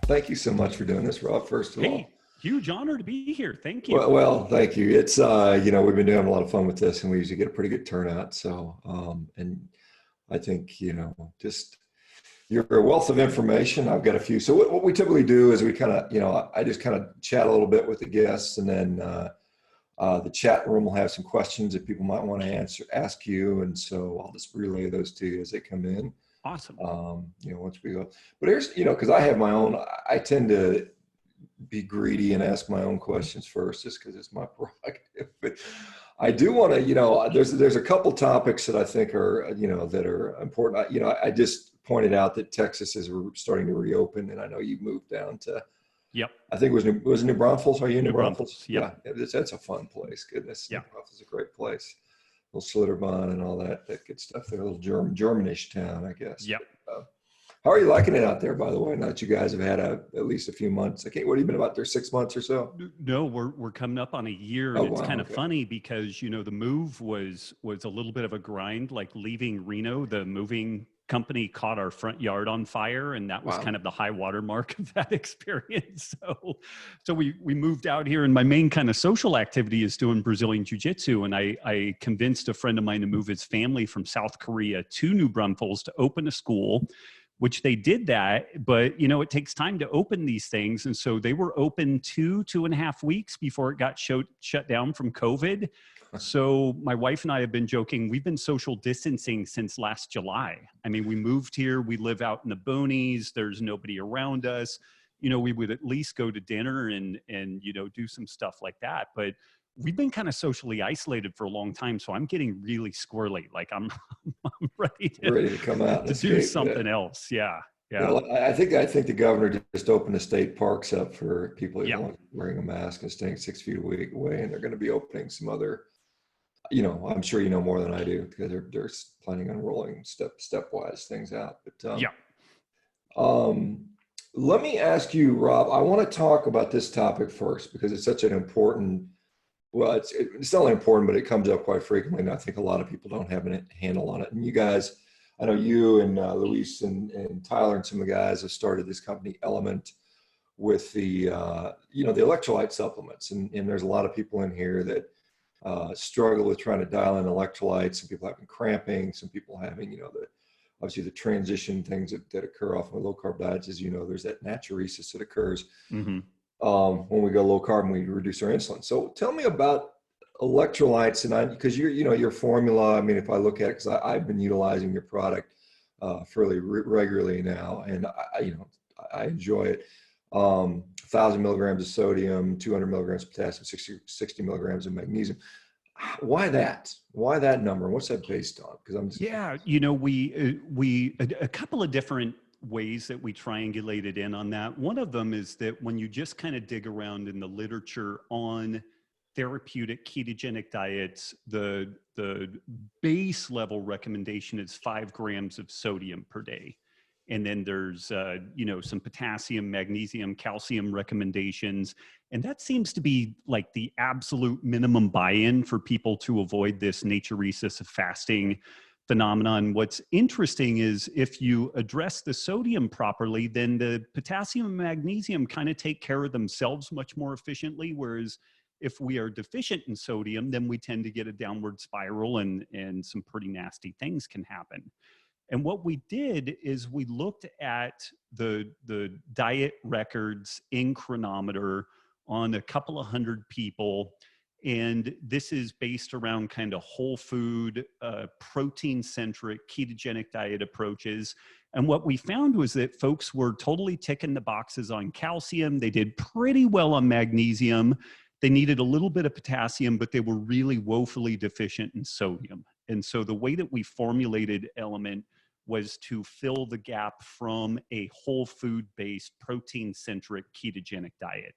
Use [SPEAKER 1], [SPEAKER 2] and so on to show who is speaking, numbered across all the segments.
[SPEAKER 1] Thank you so much for doing this, Rob, first of
[SPEAKER 2] Hey,
[SPEAKER 1] all.
[SPEAKER 2] huge honor to be here. Thank you.
[SPEAKER 1] Well, thank you. It's, we've been doing a lot of fun with this and we usually get a pretty good turnout. So, and I think, just you're a wealth of information. I've got a few. So what we typically do is we kind of, I just kind of chat a little bit with the guests, and then the chat room will have some questions that people might want to ask you. And so I'll just relay those to you as they come in.
[SPEAKER 2] Awesome.
[SPEAKER 1] Once we go, but here's, because I have my own, I tend to be greedy and ask my own questions first, just because it's my prerogative. But I do want to, there's a couple topics that I think are, that are important. I just pointed out that Texas is starting to reopen, and I know you moved down to,
[SPEAKER 2] Yep.
[SPEAKER 1] I think was New Braunfels. Are you in New Braunfels?
[SPEAKER 2] Yep.
[SPEAKER 1] Yeah, that's a fun place. Goodness,
[SPEAKER 2] Yeah.
[SPEAKER 1] New Braunfels is a great place. Little Schlitterbahn and all that good stuff. They're a little Germanish town, I guess.
[SPEAKER 2] Yep.
[SPEAKER 1] How are you liking it out there, by the way? Now that you guys have had at least a few months. What have you been about there, 6 months or so?
[SPEAKER 2] No, we're coming up on a year,
[SPEAKER 1] Oh,
[SPEAKER 2] and it's
[SPEAKER 1] wow,
[SPEAKER 2] kind of
[SPEAKER 1] okay.
[SPEAKER 2] funny because the move was a little bit of a grind. Like leaving Reno, the moving company caught our front yard on fire, and that was
[SPEAKER 1] Wow.
[SPEAKER 2] kind of the high water mark of that experience. So we moved out here, and my main kind of social activity is doing Brazilian jiu-jitsu, and I convinced a friend of mine to move his family from South Korea to New Braunfels to open a school, which they did that, but it takes time to open these things. And so they were open 2.5 weeks before it got shut down from COVID. So my wife and I have been joking, we've been social distancing since last July. I mean, we moved here, we live out in the boonies, there's nobody around us. We would at least go to dinner and do some stuff like that. But we've been kind of socially isolated for a long time. So I'm getting really squirrely. Like I'm ready
[SPEAKER 1] to come out and
[SPEAKER 2] to do
[SPEAKER 1] escape.
[SPEAKER 2] something else. Yeah.
[SPEAKER 1] Yeah, I think the governor just opened the state parks up for people who
[SPEAKER 2] Yeah.
[SPEAKER 1] are wearing a mask and staying 6 feet away, and they're going to be opening some other. I'm sure you know more than I do, because they're planning on rolling stepwise things out. But
[SPEAKER 2] Yeah.
[SPEAKER 1] let me ask you, Rob. I want to talk about this topic first because it's such an important. Well, it's not only important, but it comes up quite frequently, and I think a lot of people don't have a handle on it. And you guys, I know you and Luis and Tyler and some of the guys have started this company Element with the the electrolyte supplements, and there's a lot of people in here that struggle with trying to dial in electrolytes. Some people having cramping, some people having obviously the transition things that occur often with low carb diets. As there's that natriuresis that occurs.
[SPEAKER 2] Mm-hmm.
[SPEAKER 1] When we go low carb, we reduce our insulin. So tell me about electrolytes, and because your formula. I mean, if I look at it, because I've been utilizing your product fairly regularly now, and I enjoy it. 1,000 milligrams of sodium, 200 milligrams of potassium, 60 milligrams of magnesium. Why that? Why that number? What's that based on? Because I'm just
[SPEAKER 2] we a couple of different ways that we triangulated in on that. One of them is that when you just kind of dig around in the literature on therapeutic ketogenic diets, the base level recommendation is 5 grams of sodium per day. And then there's, some potassium, magnesium, calcium recommendations. And that seems to be like the absolute minimum buy-in for people to avoid this natriuresis of fasting phenomenon. What's interesting is if you address the sodium properly, then the potassium and magnesium kind of take care of themselves much more efficiently. Whereas if we are deficient in sodium, then we tend to get a downward spiral, and some pretty nasty things can happen. And what we did is we looked at the diet records in Chronometer on a couple of hundred people. And this is based around kind of whole food, protein-centric ketogenic diet approaches. And what we found was that folks were totally ticking the boxes on calcium. They did pretty well on magnesium. They needed a little bit of potassium, but they were really woefully deficient in sodium. And so the way that we formulated Element was to fill the gap from a whole food-based, protein-centric ketogenic diet.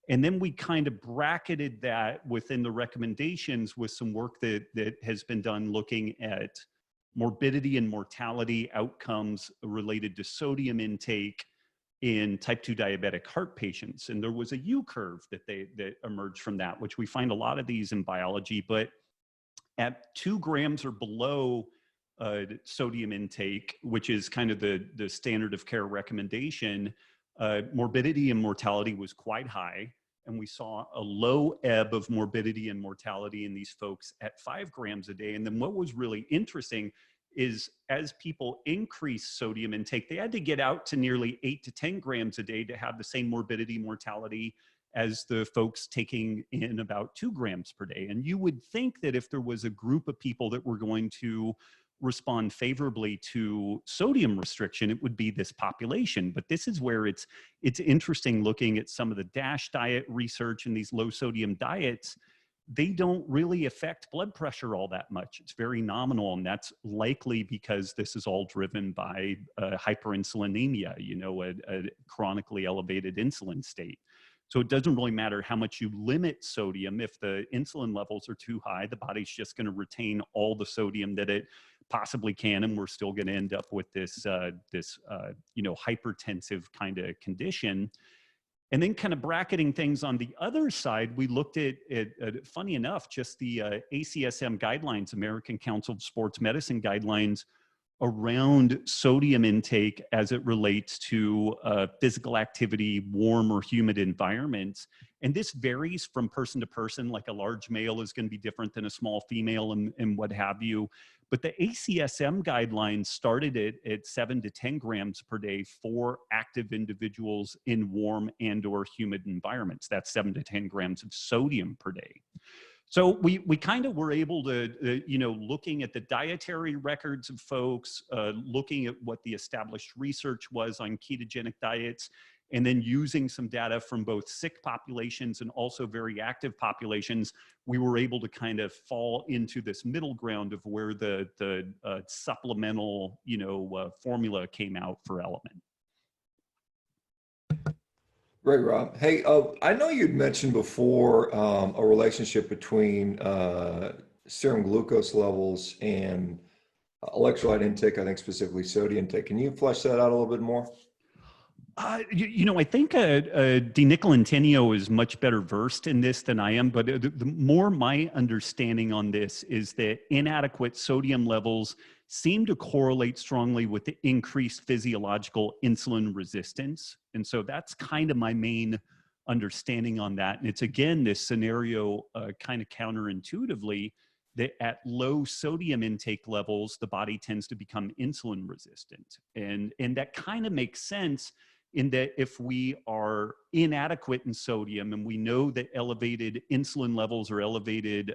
[SPEAKER 2] And then we kind of bracketed that within the recommendations with some work that has been done looking at morbidity and mortality outcomes related to sodium intake in type 2 diabetic heart patients. And there was a U-curve that emerged from that, which we find a lot of these in biology. But at 2 grams or below sodium intake, which is kind of the standard of care recommendation, morbidity and mortality was quite high. And we saw a low ebb of morbidity and mortality in these folks at 5 grams a day. And then what was really interesting is as people increased sodium intake, they had to get out to nearly 8 to 10 grams a day to have the same morbidity mortality as the folks taking in about 2 grams per day. And you would think that if there was a group of people that were going to respond favorably to sodium restriction, it would be this population. But this is where it's interesting looking at some of the DASH diet research and these low sodium diets. They don't really affect blood pressure all that much. It's very nominal, and that's likely because this is all driven by hyperinsulinemia, you know, a chronically elevated insulin state. So it doesn't really matter how much you limit sodium. If the insulin levels are too high, the body's just going to retain all the sodium that it possibly can, and we're still going to end up with this, you know, hypertensive kind of condition. And then kind of bracketing things on the other side, we looked at funny enough, just the ACSM guidelines, American Council of Sports Medicine guidelines, around sodium intake as it relates to physical activity, warm or humid environments. And this varies from person to person, like a large male is going to be different than a small female and what have you. But the ACSM guidelines started it at 7 to 10 grams per day for active individuals in warm and or humid environments. That's 7 to 10 grams of sodium per day. So we kind of were able to, you know, looking at the dietary records of folks, looking at what the established research was on ketogenic diets, and then using some data from both sick populations and also very active populations, we were able to kind of fall into this middle ground of where the supplemental, you know, formula came out for Element.
[SPEAKER 1] Great, Rob. Hey, I know you'd mentioned before a relationship between serum glucose levels and electrolyte intake, I think specifically sodium intake. Can you flesh that out a little bit more?
[SPEAKER 2] You know, I think Di Nicolantonio is much better versed in this than I am, but the more my understanding on this is that inadequate sodium levels seem to correlate strongly with the increased physiological insulin resistance. And so that's kind of my main understanding on that. And it's, again, this scenario kind of counterintuitively that at low sodium intake levels, the body tends to become insulin resistant. And that kind of makes sense in that if we are inadequate in sodium and we know that elevated insulin levels or elevated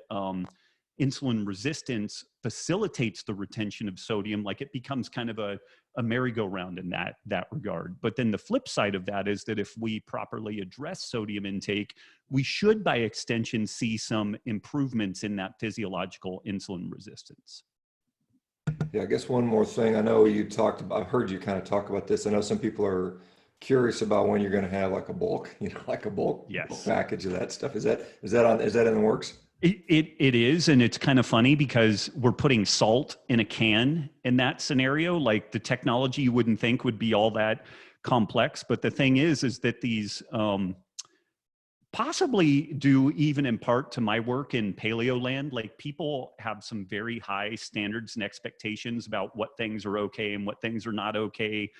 [SPEAKER 2] insulin resistance facilitates the retention of sodium, like it becomes kind of a merry-go-round in that regard. But then the flip side of that is that if we properly address sodium intake, we should by extension see some improvements in that physiological insulin resistance.
[SPEAKER 1] Yeah, I guess one more thing. I know you talked about, I've heard you kind of talk about this. I know some people are curious about when you're going to have like a bulk, you know, like a bulk package of that stuff. Is that in the works?
[SPEAKER 2] It is, and it's kind of funny because we're putting salt in a can in that scenario. Like the technology you wouldn't think would be all that complex, but the thing is that these possibly due even in part to my work in paleo land, like people have some very high standards and expectations about what things are okay and what things are not okay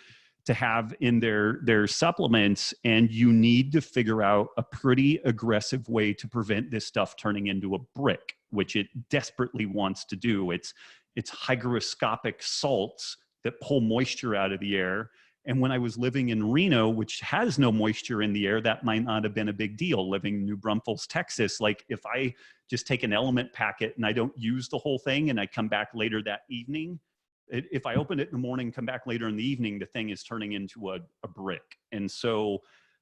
[SPEAKER 2] to have in their supplements, and you need to figure out a pretty aggressive way to prevent this stuff turning into a brick, which it desperately wants to do. It's hygroscopic salts that pull moisture out of the air. And when I was living in Reno, which has no moisture in the air, that might not have been a big deal. Living in New Braunfels, Texas, like if I just take an Element packet and I don't use the whole thing and I come back later that evening, if I open it in the morning, come back later in the evening, the thing is turning into a brick. And so,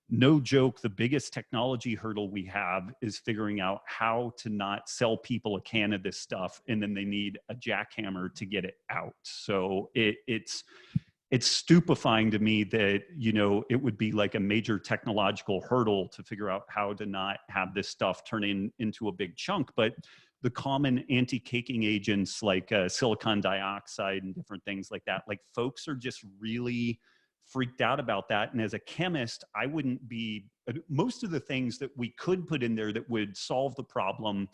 [SPEAKER 2] no joke, the biggest technology hurdle we have is figuring out how to not sell people a can of this stuff and then they need a jackhammer to get it out. So it's stupefying to me that, you know, it would be like a major technological hurdle to figure out how to not have this stuff turn into a big chunk. But the common anti-caking agents like silicon dioxide and different things like that, like folks are just really freaked out about that. And as a chemist, I wouldn't be, most of the things that we could put in there that would solve the problem,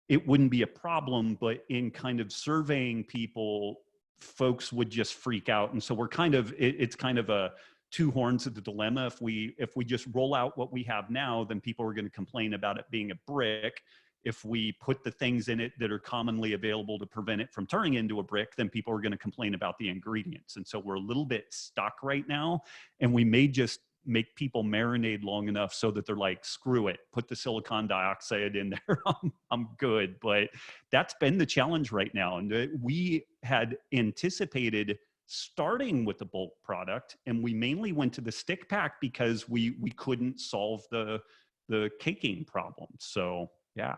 [SPEAKER 2] it wouldn't be a problem, but in kind of surveying people, folks would just freak out. And so we're kind of, it's kind of a two horns of the dilemma. If we just roll out what we have now, then people are going to complain about it being a brick. If we put the things in it that are commonly available to prevent it from turning into a brick, then people are going to complain about the ingredients. And so we're a little bit stuck right now, and we may just make people marinate long enough so that they're like, screw it, put the silicon dioxide in there. I'm good. But that's been the challenge right now. And we had anticipated starting with the bulk product, and we mainly went to the stick pack because we couldn't solve the caking problem. So yeah.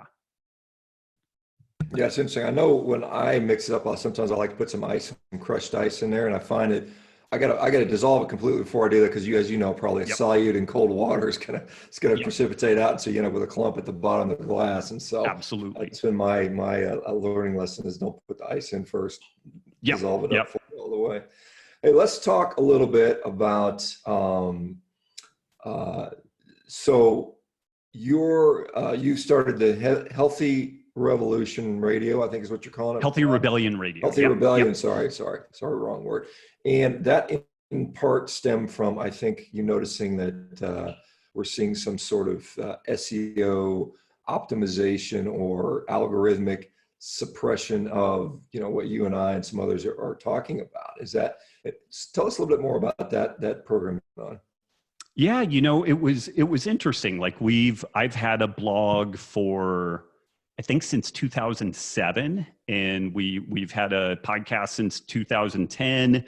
[SPEAKER 1] Yeah, it's interesting. I know when I mix it up, sometimes I like to put some ice, some crushed ice in there, and I find it. I gotta dissolve it completely before I do that because as you know, probably a
[SPEAKER 2] Yep.
[SPEAKER 1] solute in cold water is gonna
[SPEAKER 2] Yep.
[SPEAKER 1] precipitate out, and so you end up with a clump at the bottom of the glass. And so
[SPEAKER 2] Absolutely.
[SPEAKER 1] it's been my learning lesson is don't put the ice in first,
[SPEAKER 2] Yep.
[SPEAKER 1] dissolve it
[SPEAKER 2] Yep.
[SPEAKER 1] up all the way. Hey, let's talk a little bit about so you started the Healthy Revolution Radio, I think is what you're calling it.
[SPEAKER 2] Healthy Rebellion Radio.
[SPEAKER 1] Healthy
[SPEAKER 2] Yep.
[SPEAKER 1] Rebellion.
[SPEAKER 2] Yep.
[SPEAKER 1] Sorry, wrong word. And that in part stemmed from, I think, you noticing that we're seeing some sort of SEO optimization or algorithmic suppression of, what you and I and some others are talking about. Tell us a little bit more about that program on.
[SPEAKER 2] Yeah, it was interesting. Like I've had a blog for, I think, since 2007, and we've had a podcast since 2010.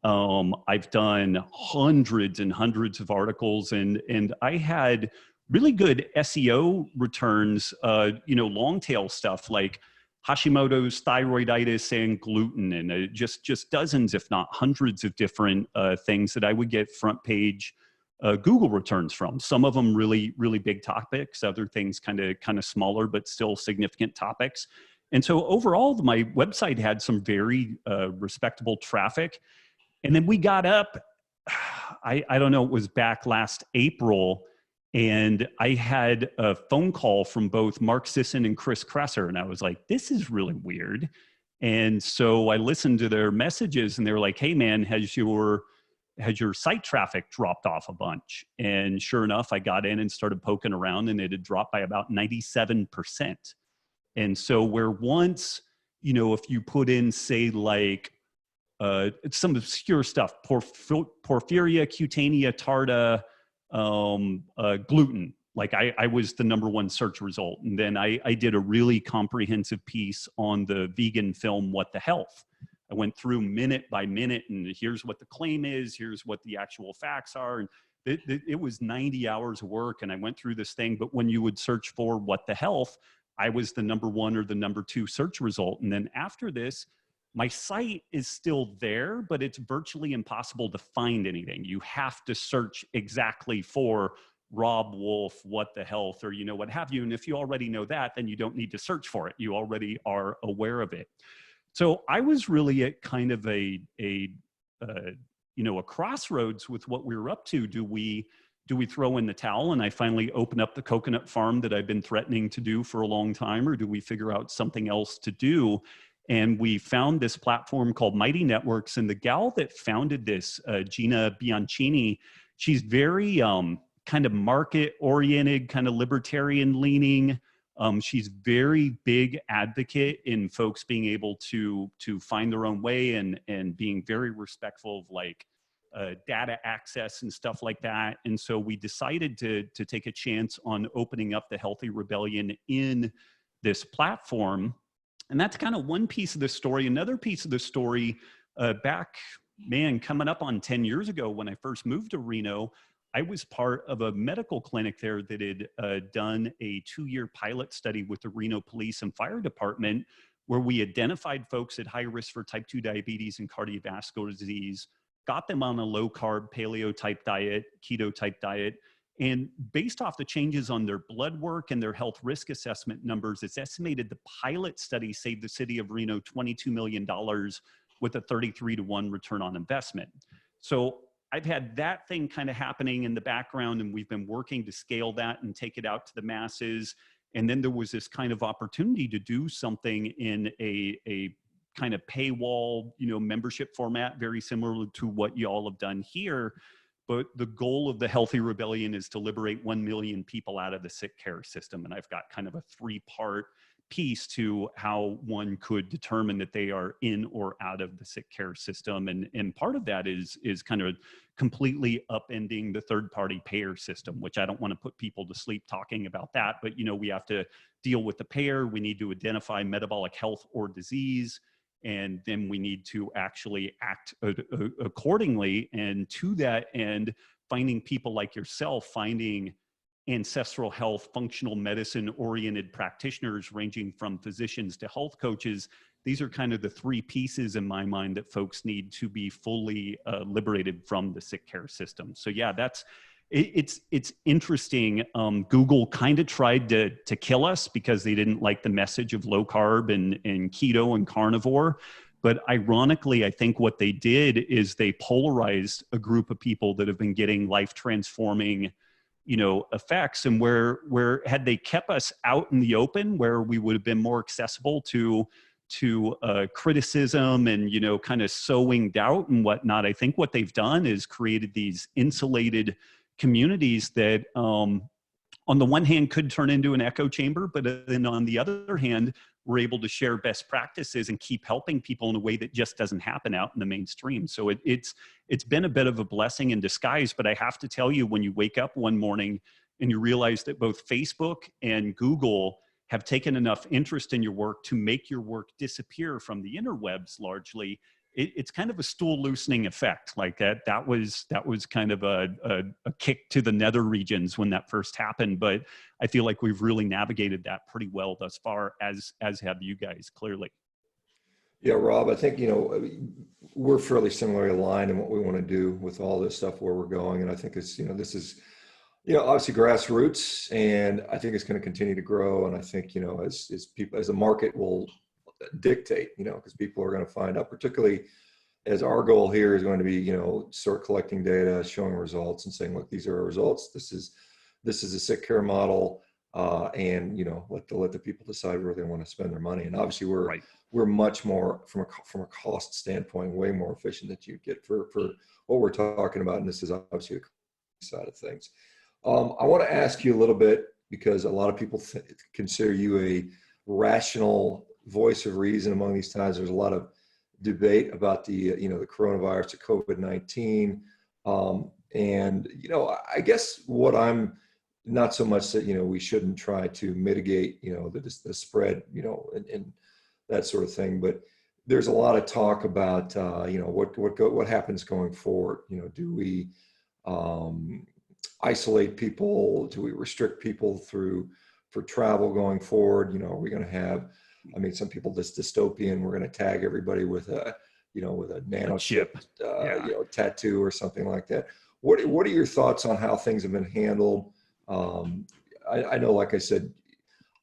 [SPEAKER 2] I've done hundreds and hundreds of articles, and I had really good SEO returns. Long tail stuff like Hashimoto's, thyroiditis, and gluten, and just dozens, if not hundreds, of different things that I would get front page Google returns from. Some of them really, really big topics, other things kind of smaller, but still significant topics. And so overall, my website had some very respectable traffic. And then we got up, I don't know, it was back last April, and I had a phone call from both Mark Sisson and Chris Kresser, and I was like, this is really weird. And so I listened to their messages, and they were like, hey man, has your site traffic dropped off a bunch? And sure enough, I got in and started poking around, and it had dropped by about 97%. And so where once, if you put in, say, like some obscure stuff, porphyria cutanea tarda, gluten, like I was the #1 search result. And then I did a really comprehensive piece on the vegan film, What the Health. I went through minute by minute, and here's what the claim is, here's what the actual facts are. And it was 90 hours of work, and I went through this thing. But when you would search for What the Health, I was the #1 or the #2 search result. And then after this, my site is still there, but it's virtually impossible to find anything. You have to search exactly for Robb Wolf, What the Health, or what have you. And if you already know that, then you don't need to search for it. You already are aware of it. So I was really at kind of a crossroads with what we were up to. Do we throw in the towel and I finally open up the coconut farm that I've been threatening to do for a long time, or do we figure out something else to do? And we found this platform called Mighty Networks, and the gal that founded this, Gina Bianchini, she's very kind of market-oriented, kind of libertarian-leaning. She's very big advocate in folks being able to find their own way and being very respectful of like data access and stuff like that. And so we decided to take a chance on opening up the Healthy Rebellion in this platform. And that's kind of one piece of the story. Another piece of the story, coming up on 10 years ago when I first moved to Reno, I was part of a medical clinic there that had done a 2-year pilot study with the Reno Police and Fire Department, where we identified folks at high risk for type 2 diabetes and cardiovascular disease, got them on a low carb, paleo type diet, keto type diet. And based off the changes on their blood work and their health risk assessment numbers, it's estimated the pilot study saved the city of Reno $22 million with a 33-to-1 return on investment. So I've had that thing kind of happening in the background, and we've been working to scale that and take it out to the masses. And then there was this kind of opportunity to do something in a kind of paywall, membership format, very similar to what you all have done here. but the goal of the Healthy Rebellion is to liberate 1 million people out of the sick care system. And I've got kind of a 3-part piece to how one could determine that they are in or out of the sick care system. And part of that is kind of completely upending the third-party payer system, which I don't want to put people to sleep talking about that, but we have to deal with the payer. We need to identify metabolic health or disease, and then we need to actually act accordingly. And to that end, finding people like yourself, finding ancestral health, functional medicine oriented practitioners ranging from physicians to health coaches. These are kind of the 3 pieces in my mind that folks need to be fully liberated from the sick care system. So yeah, it's interesting. Google kind of tried to kill us because they didn't like the message of low carb and keto and carnivore. But ironically, I think what they did is they polarized a group of people that have been getting life transforming effects, and where had they kept us out in the open, where we would have been more accessible to criticism and kind of sowing doubt and whatnot. I think what they've done is created these insulated communities that on the one hand could turn into an echo chamber, but then on the other hand, we're able to share best practices and keep helping people in a way that just doesn't happen out in the mainstream. So it's been a bit of a blessing in disguise, but I have to tell you, when you wake up one morning and you realize that both Facebook and Google have taken enough interest in your work to make your work disappear from the interwebs largely, it's kind of a stool loosening effect. Like that was kind of a kick to the nether regions when that first happened. But I feel like we've really navigated that pretty well thus far, as have you guys, clearly.
[SPEAKER 1] Yeah, Rob, I think, we're fairly similarly aligned in what we want to do with all this stuff, where we're going. And I think it's, this is, obviously grassroots, and I think it's going to continue to grow. And I think, as people, as the market will dictate, because people are going to find out, particularly as our goal here is going to be, start collecting data, showing results and saying, look, these are our results. This is a sick care model. And, let the people decide where they want to spend their money. And obviously we're much more from a cost standpoint, way more efficient that you get for what we're talking about. And this is obviously a side of things. I want to ask you a little bit, because a lot of people consider you a rational voice of reason among these times. There's a lot of debate about the coronavirus, the COVID-19. And, I guess what I'm not so much that, we shouldn't try to mitigate, the spread, and that sort of thing. But there's a lot of talk about, what happens going forward. Do we isolate people? Do we restrict people for travel going forward? Are we going to have, some people, this dystopian, we're going to tag everybody with a nano chip, tattoo or something like that. What are your thoughts on how things have been handled? I know, like I said,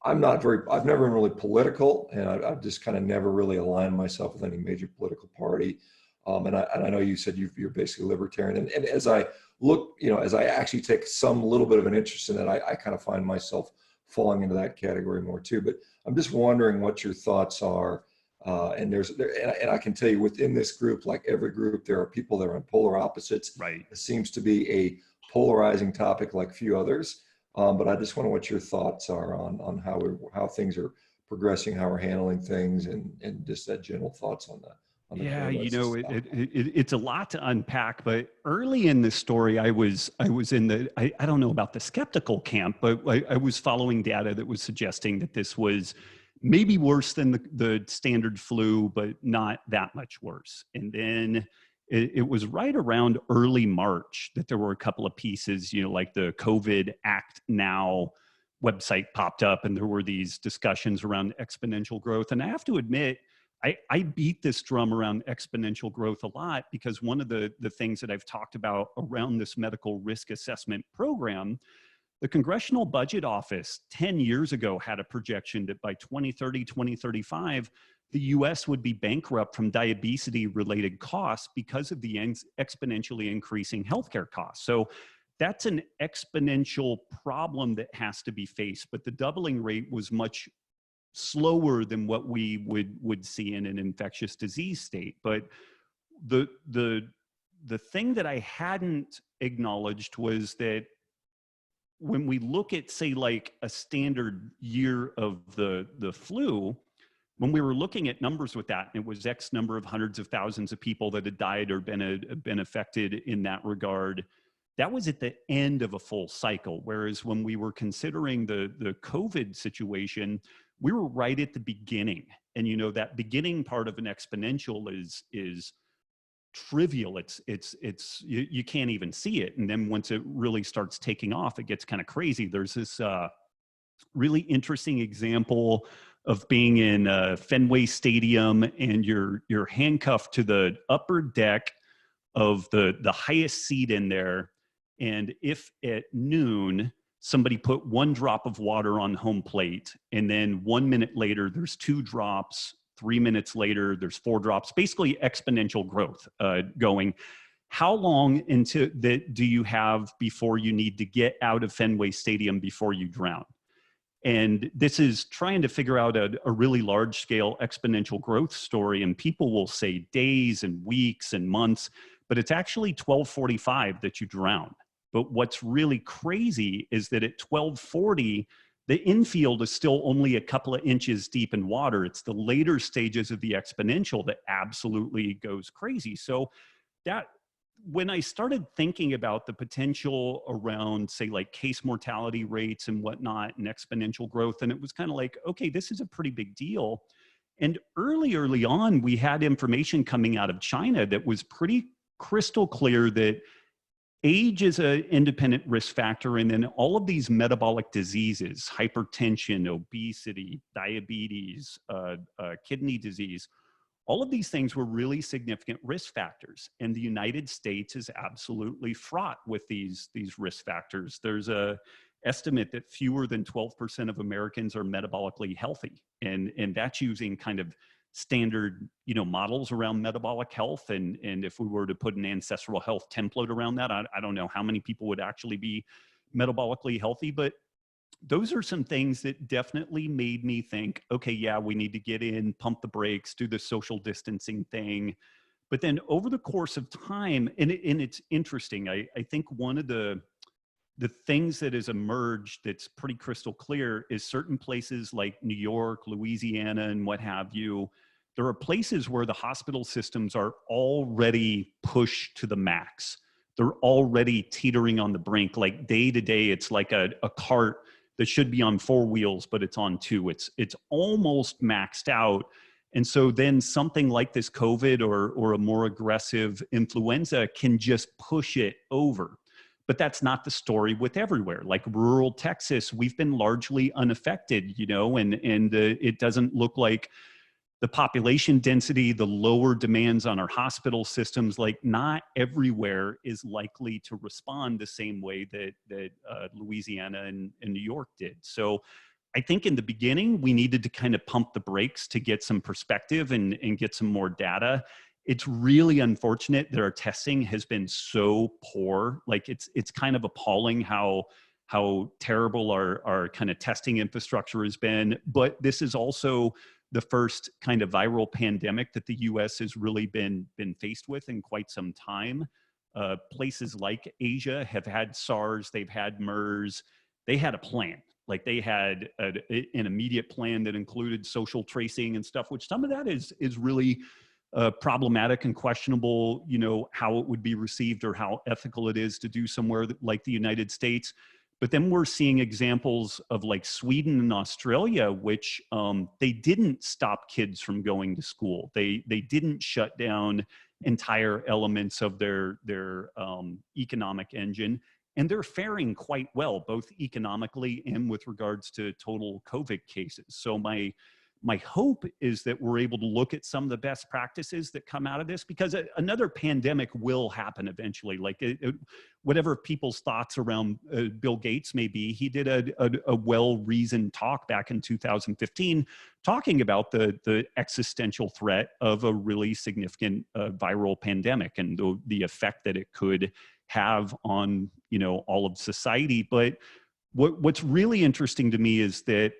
[SPEAKER 1] I've never been really political, and I've just kind of never really aligned myself with any major political party. And I know you said you're basically libertarian. And as I look, as I actually take some little bit of an interest in it, I kind of find myself falling into that category more too. But I'm just wondering what your thoughts are. And I can tell you, within this group, like every group, there are people that are on polar opposites.
[SPEAKER 2] Right.
[SPEAKER 1] It seems to be a polarizing topic like few others. But I just wonder what your thoughts are on how things are progressing, how we're handling things, and just that general thoughts on that.
[SPEAKER 2] Yeah, it's a lot to unpack, but early in this story, I was in I don't know about the skeptical camp, but I was following data that was suggesting that this was maybe worse than the standard flu, but not that much worse. And then it was right around early March that there were a couple of pieces, like the COVID Act Now website popped up, and there were these discussions around exponential growth. And I have to admit, I beat this drum around exponential growth a lot, because one of the things that I've talked about around this medical risk assessment program, the Congressional Budget Office 10 years ago had a projection that by 2030, 2035, the US would be bankrupt from diabetes-related costs because of the exponentially increasing healthcare costs. So that's an exponential problem that has to be faced, but the doubling rate was much slower than what we would see in an infectious disease state. But the the thing that I hadn't acknowledged was that when we look at, say, like a standard year of the flu, when we were looking at numbers with that, it was X number of hundreds of thousands of people that had died or been affected in that regard. That was at the end of a full cycle. Whereas when we were considering the COVID situation, we were right at the beginning. And you know, that beginning part of an exponential is trivial. You can't even see it. And then once it really starts taking off, it gets kind of crazy. There's this really interesting example of being in Fenway Stadium, and you're handcuffed to the upper deck of the highest seat in there. And if at noon, somebody put 1 drop of water on home plate, and then 1 minute later, there's 2 drops, 3 minutes later, there's 4 drops, basically exponential growth going. How long into that do you have before you need to get out of Fenway Stadium before you drown? And this is trying to figure out a really large scale exponential growth story. And people will say days and weeks and months, but it's actually 12:45 that you drown. But what's really crazy is that at 12:40, the infield is still only a couple of inches deep in water. It's the later stages of the exponential that absolutely goes crazy. So that, when I started thinking about the potential around, say, like case mortality rates and whatnot and exponential growth, and it was kind of like, okay, this is a pretty big deal. And early on, we had information coming out of China that was pretty crystal clear that age is an independent risk factor. And then all of these metabolic diseases, hypertension, obesity, diabetes, kidney disease, all of these things were really significant risk factors. And the United States is absolutely fraught with these risk factors. There's a estimate that fewer than 12% of Americans are metabolically healthy. And that's using kind of standard, you know, models around metabolic health. And if we were to put an ancestral health template around that, I don't know how many people would actually be metabolically healthy, but those are some things that definitely made me think, okay, yeah, we need to get in, pump the brakes, do the social distancing thing. But then over the course of time, and it's interesting, I think one of the things that has emerged that's pretty crystal clear is certain places like New York, Louisiana, and what have you, there are places where the hospital systems are already pushed to the max. They're already teetering on the brink. Like day to day, it's like a cart that should be on 4 wheels, but it's on 2. It's almost maxed out. And so then something like this COVID or a more aggressive influenza can just push it over. But that's not the story with everywhere. Like rural Texas, we've been largely unaffected, you know, and it doesn't look like the population density, the lower demands on our hospital systems, like not everywhere is likely to respond the same way that Louisiana and New York did. So I think in the beginning, we needed to kind of pump the brakes to get some perspective and get some more data. It's really unfortunate that our testing has been so poor. Like it's kind of appalling how terrible our kind of testing infrastructure has been. But this is also the first kind of viral pandemic that the US has really been faced with in quite some time. Places like Asia have had SARS, they've had MERS, they had a plan. Like they had an immediate plan that included social tracing and stuff, which some of that is really problematic and questionable, you know, how it would be received or how ethical it is to do somewhere like the United States. But then we're seeing examples of like Sweden and Australia, which they didn't stop kids from going to school. They didn't shut down entire elements of their economic engine. And they're faring quite well, both economically and with regards to total COVID cases. So my hope is that we're able to look at some of the best practices that come out of this, because another pandemic will happen eventually. Like whatever people's thoughts around Bill Gates may be, he did a well-reasoned talk back in 2015 talking about the existential threat of a really significant viral pandemic and the effect that it could have on, you know, all of society. But what's really interesting to me is that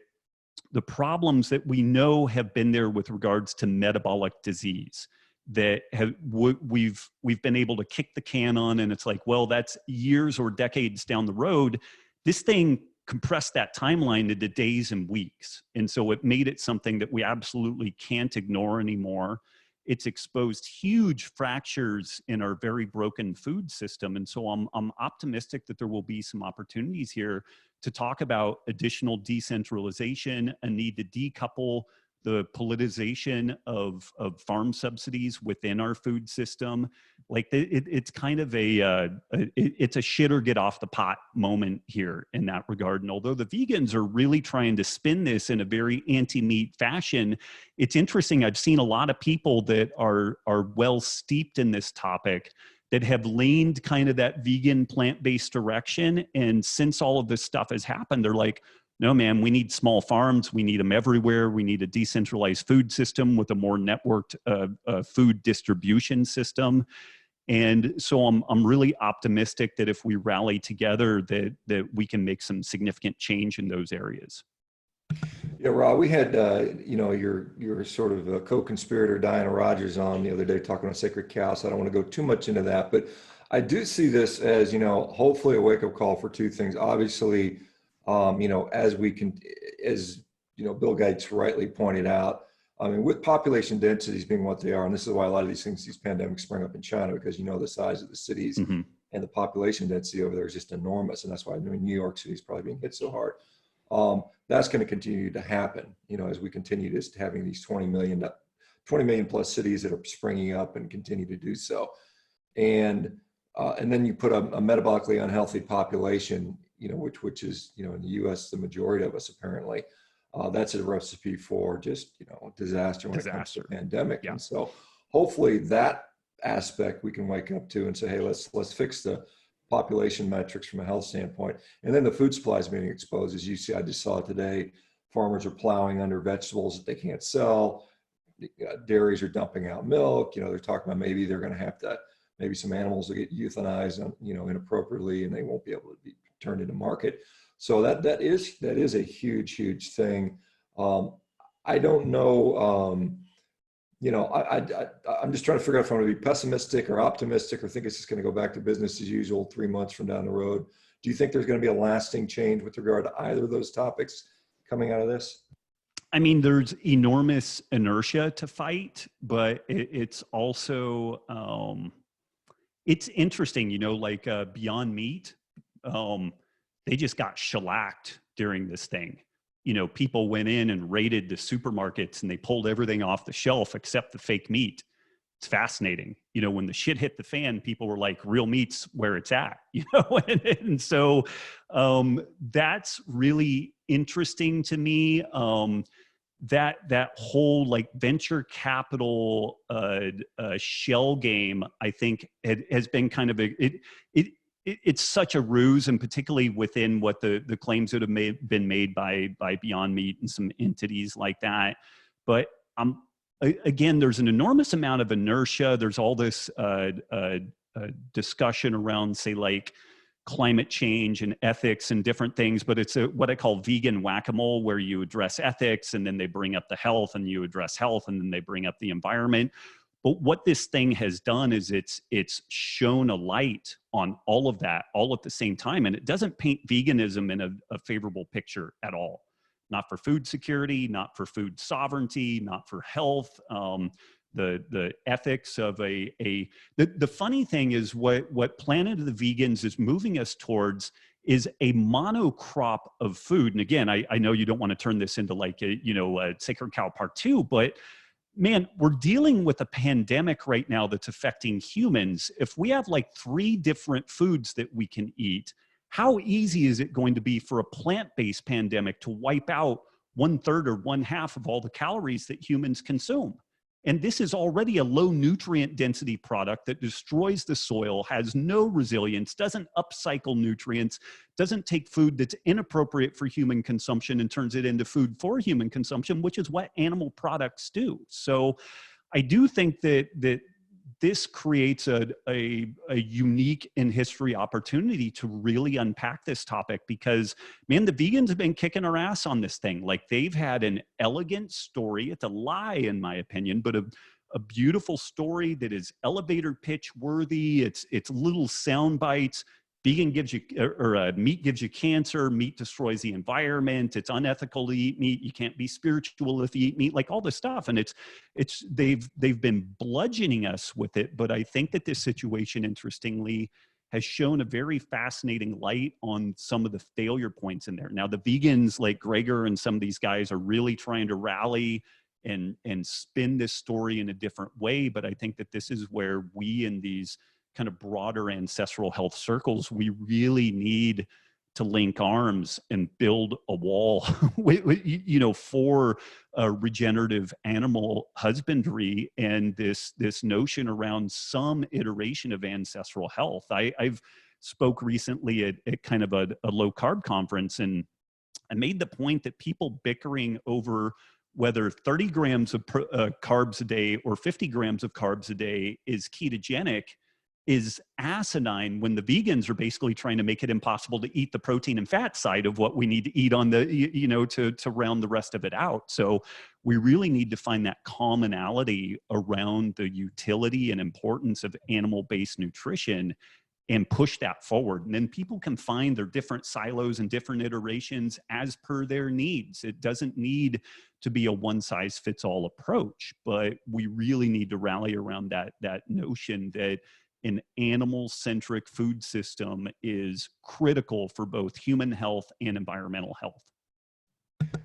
[SPEAKER 2] the problems that we know have been there with regards to metabolic disease that we've been able to kick the can on, and it's like, well, that's years or decades down the road. This thing compressed that timeline into days and weeks, and so it made it something that we absolutely can't ignore anymore. It's exposed huge fractures in our very broken food system, and so I'm optimistic that there will be some opportunities here to talk about additional decentralization, a need to decouple the politicization of farm subsidies within our food system. Like it's kind of it's a shit or get off the pot moment here in that regard. And although the vegans are really trying to spin this in a very anti-meat fashion, it's interesting. I've seen a lot of people that are well steeped in this topic that have leaned kind of that vegan plant-based direction. And since all of this stuff has happened, they're like, no, man, we need small farms. We need them everywhere. We need a decentralized food system with a more networked food distribution system. And so I'm really optimistic that if we rally together, that we can make some significant change in those areas.
[SPEAKER 1] Yeah, Rob, we had, your sort of a co-conspirator, Diana Rogers, on the other day talking about sacred cows. So I don't want to go too much into that, but I do see this as, hopefully a wake-up call for two things. Obviously, as we can, Bill Gates rightly pointed out, I mean, with population densities being what they are, and this is why a lot of these pandemics sprang up in China, because the size of the cities and the population density over there is just enormous. And that's why New York City is probably being hit so hard. That's going to continue to happen, as we continue just having these 20 million plus cities that are springing up and continue to do so. And then you put a metabolically unhealthy population, which is, in the US, the majority of us apparently, that's a recipe for just, disaster when it comes to pandemic. Yeah. And so hopefully that aspect we can wake up to and say, hey, let's fix the population metrics from a health standpoint. And then the food supply is being exposed. As you see, I just saw it today, farmers are plowing under vegetables that they can't sell. Dairies are dumping out milk. They're talking about maybe they're going to have to, maybe some animals will get euthanized, inappropriately, and they won't be able to be turned into market. So that is a huge thing. I don't know, I'm just trying to figure out if I'm going to be pessimistic or optimistic or think it's just going to go back to business as usual 3 months from down the road. Do you think there's going to be a lasting change with regard to either of those topics coming out of this?
[SPEAKER 2] I mean, there's enormous inertia to fight, but it's also, it's interesting, like Beyond Meat, they just got shellacked during this thing. People went in and raided the supermarkets and they pulled everything off the shelf except the fake meat. It's fascinating. When the shit hit the fan, people were like, real meat's where it's at, and so that's really interesting to me. That whole like venture capital shell game, I think has been kind of it's such a ruse, and particularly within what the claims that have been made by Beyond Meat and some entities like that. But again, there's an enormous amount of inertia. There's all this discussion around, say, like climate change and ethics and different things, but it's what I call vegan whack-a-mole, where you address ethics and then they bring up the health, and you address health and then they bring up the environment. But what this thing has done is it's shown a light on all of that all at the same time. And it doesn't paint veganism in a favorable picture at all. Not for food security, not for food sovereignty, not for health. The ethics of the funny thing is what Planet of the Vegans is moving us towards is a monocrop of food. And again, I know you don't want to turn this into like a Sacred Cow Part 2, but man, we're dealing with a pandemic right now that's affecting humans. If we have like 3 different foods that we can eat, how easy is it going to be for a plant-based pandemic to wipe out 1/3 or 1/2 of all the calories that humans consume? And this is already a low nutrient density product that destroys the soil, has no resilience, doesn't upcycle nutrients, doesn't take food that's inappropriate for human consumption and turns it into food for human consumption, which is what animal products do. So I do think that this creates a unique in history opportunity to really unpack this topic, because man, the vegans have been kicking our ass on this thing. Like, they've had an elegant story. It's a lie in my opinion, but a beautiful story that is elevator pitch worthy. It's little sound bites. Vegan gives you, or meat gives you cancer. Meat destroys the environment. It's unethical to eat meat. You can't be spiritual if you eat meat. Like all this stuff, and they've been bludgeoning us with it. But I think that this situation, interestingly, has shown a very fascinating light on some of the failure points in there. Now, the vegans like Gregor and some of these guys are really trying to rally and spin this story in a different way. But I think that this is where we in these kind of broader ancestral health circles, we really need to link arms and build a wall, for regenerative animal husbandry and this notion around some iteration of ancestral health. I've spoke recently at kind of a low carb conference, and I made the point that people bickering over whether 30 grams of carbs a day or 50 grams of carbs a day is ketogenic is asinine, when the vegans are basically trying to make it impossible to eat the protein and fat side of what we need to eat on the, to round the rest of it out. So we really need to find that commonality around the utility and importance of animal-based nutrition and push that forward. And then people can find their different silos and different iterations as per their needs. It doesn't need to be a one-size-fits-all approach, but we really need to rally around that notion that an animal-centric food system is critical for both human health and environmental health.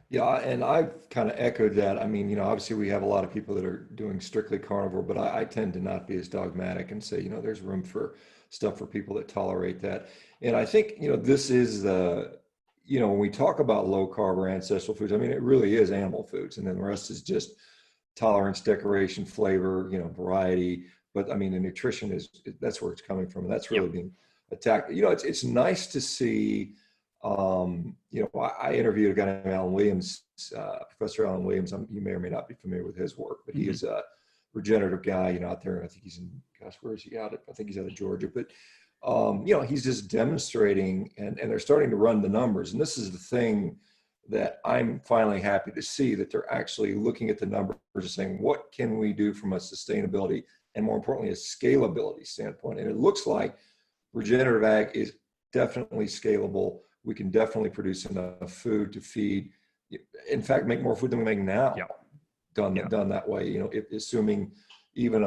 [SPEAKER 1] Yeah, and I've kind of echoed that. I mean, obviously we have a lot of people that are doing strictly carnivore, but I tend to not be as dogmatic and say, there's room for stuff for people that tolerate that. And I think, this is when we talk about low carb or ancestral foods, I mean, it really is animal foods. And then the rest is just tolerance, decoration, flavor, variety. But I mean, the nutrition that's where it's coming from. And that's really being attacked. It's nice to see, I interviewed a guy named Alan Williams, Professor Alan Williams. You may or may not be familiar with his work, but he is a regenerative guy, out there. I think he's in, where is he out of? I think he's out of Georgia, but, he's just demonstrating and they're starting to run the numbers. And this is the thing that I'm finally happy to see, that they're actually looking at the numbers and saying, what can we do from a sustainability and more importantly, a scalability standpoint? And it looks like regenerative ag is definitely scalable. We can definitely produce enough food to feed, in fact, make more food than we make now. Done that way, assuming even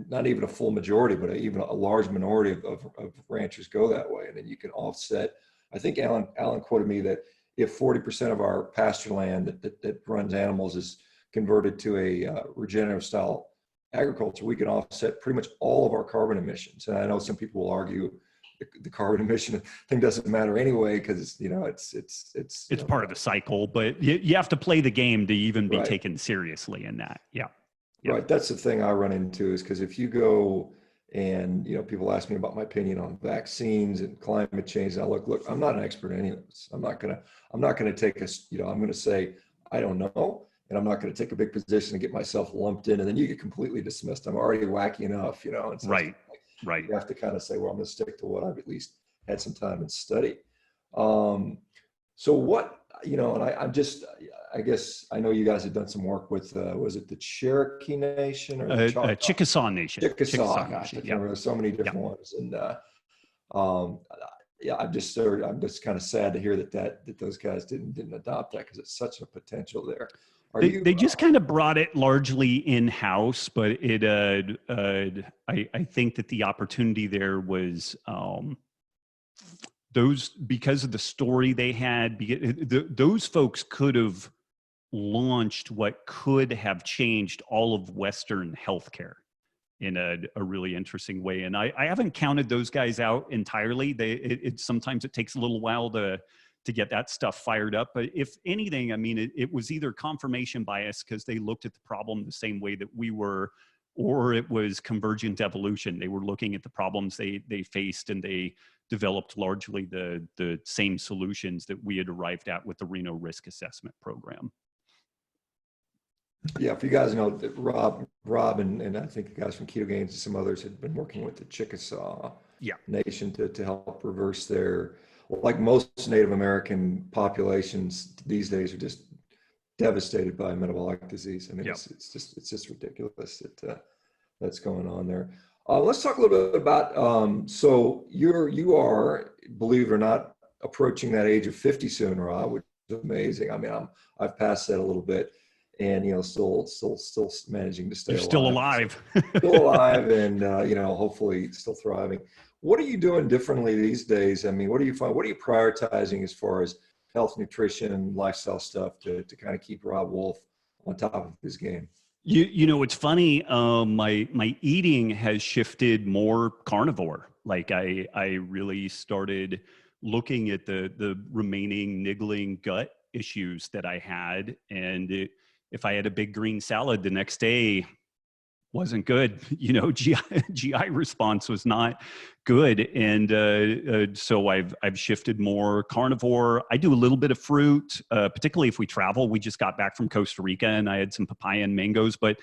[SPEAKER 1] not even a full majority, but even a large minority of ranchers go that way. And then you can offset. I think Alan quoted me that if 40% of our pasture land that runs animals is converted to a regenerative style agriculture, we can offset pretty much all of our carbon emissions. And I know some people will argue the carbon emission thing doesn't matter anyway, because it's
[SPEAKER 2] part of the cycle, but you have to play the game to even be taken seriously in that. Right.
[SPEAKER 1] That's the thing I run into, is because if you go and people ask me about my opinion on vaccines and climate change, and I look, I'm not an expert in any of this. I'm not gonna take I'm gonna say I don't know. And I'm not going to take a big position and get myself lumped in, and then you get completely dismissed. I'm already wacky enough, And so
[SPEAKER 2] right.
[SPEAKER 1] You have to kind of say, well, I'm going to stick to what I've at least had some time and study. So what, and I guess I know you guys have done some work with, was it the Cherokee Nation or the
[SPEAKER 2] Chickasaw Nation?
[SPEAKER 1] Chickasaw Nation. There's so many different ones, and I'm just kind of sad to hear that those guys didn't adopt that, because it's such a potential there.
[SPEAKER 2] They just kind of brought it largely in-house, but I think that the opportunity there was because of the story they had, those folks could have launched what could have changed all of Western healthcare in a really interesting way. And I haven't counted those guys out entirely. Sometimes it takes a little while to get that stuff fired up. But if anything, I mean, it was either confirmation bias because they looked at the problem the same way that we were, or it was convergent evolution. They were looking at the problems they faced, and they developed largely the same solutions that we had arrived at with the Reno Risk Assessment Program.
[SPEAKER 1] Yeah, if you guys know that Rob and I think the guys from Keto Gains and some others had been working with the Chickasaw Nation to help reverse their, like most Native American populations these days, are just devastated by metabolic disease. I mean,
[SPEAKER 2] Yep.
[SPEAKER 1] it's just ridiculous that that's going on there. Let's talk a little bit about, so you are, believe it or not, approaching that age of 50 soon, Rob, which is amazing. I mean, I've passed that a little bit, and still managing to stay
[SPEAKER 2] You're still
[SPEAKER 1] alive. So,
[SPEAKER 2] alive.
[SPEAKER 1] still alive, and hopefully still thriving. What are you doing differently these days? I mean, what do you find? What are you prioritizing as far as health, nutrition, lifestyle stuff to kind of keep Robb Wolf on top of his game?
[SPEAKER 2] You know, it's funny. My eating has shifted more carnivore. Like I really started looking at the remaining niggling gut issues that I had, and if I had a big green salad the next day, wasn't good. You know, GI response was not good, and so I've shifted more carnivore. I do a little bit of fruit, particularly if we travel. We just got back from Costa Rica, and I had some papaya and mangoes, but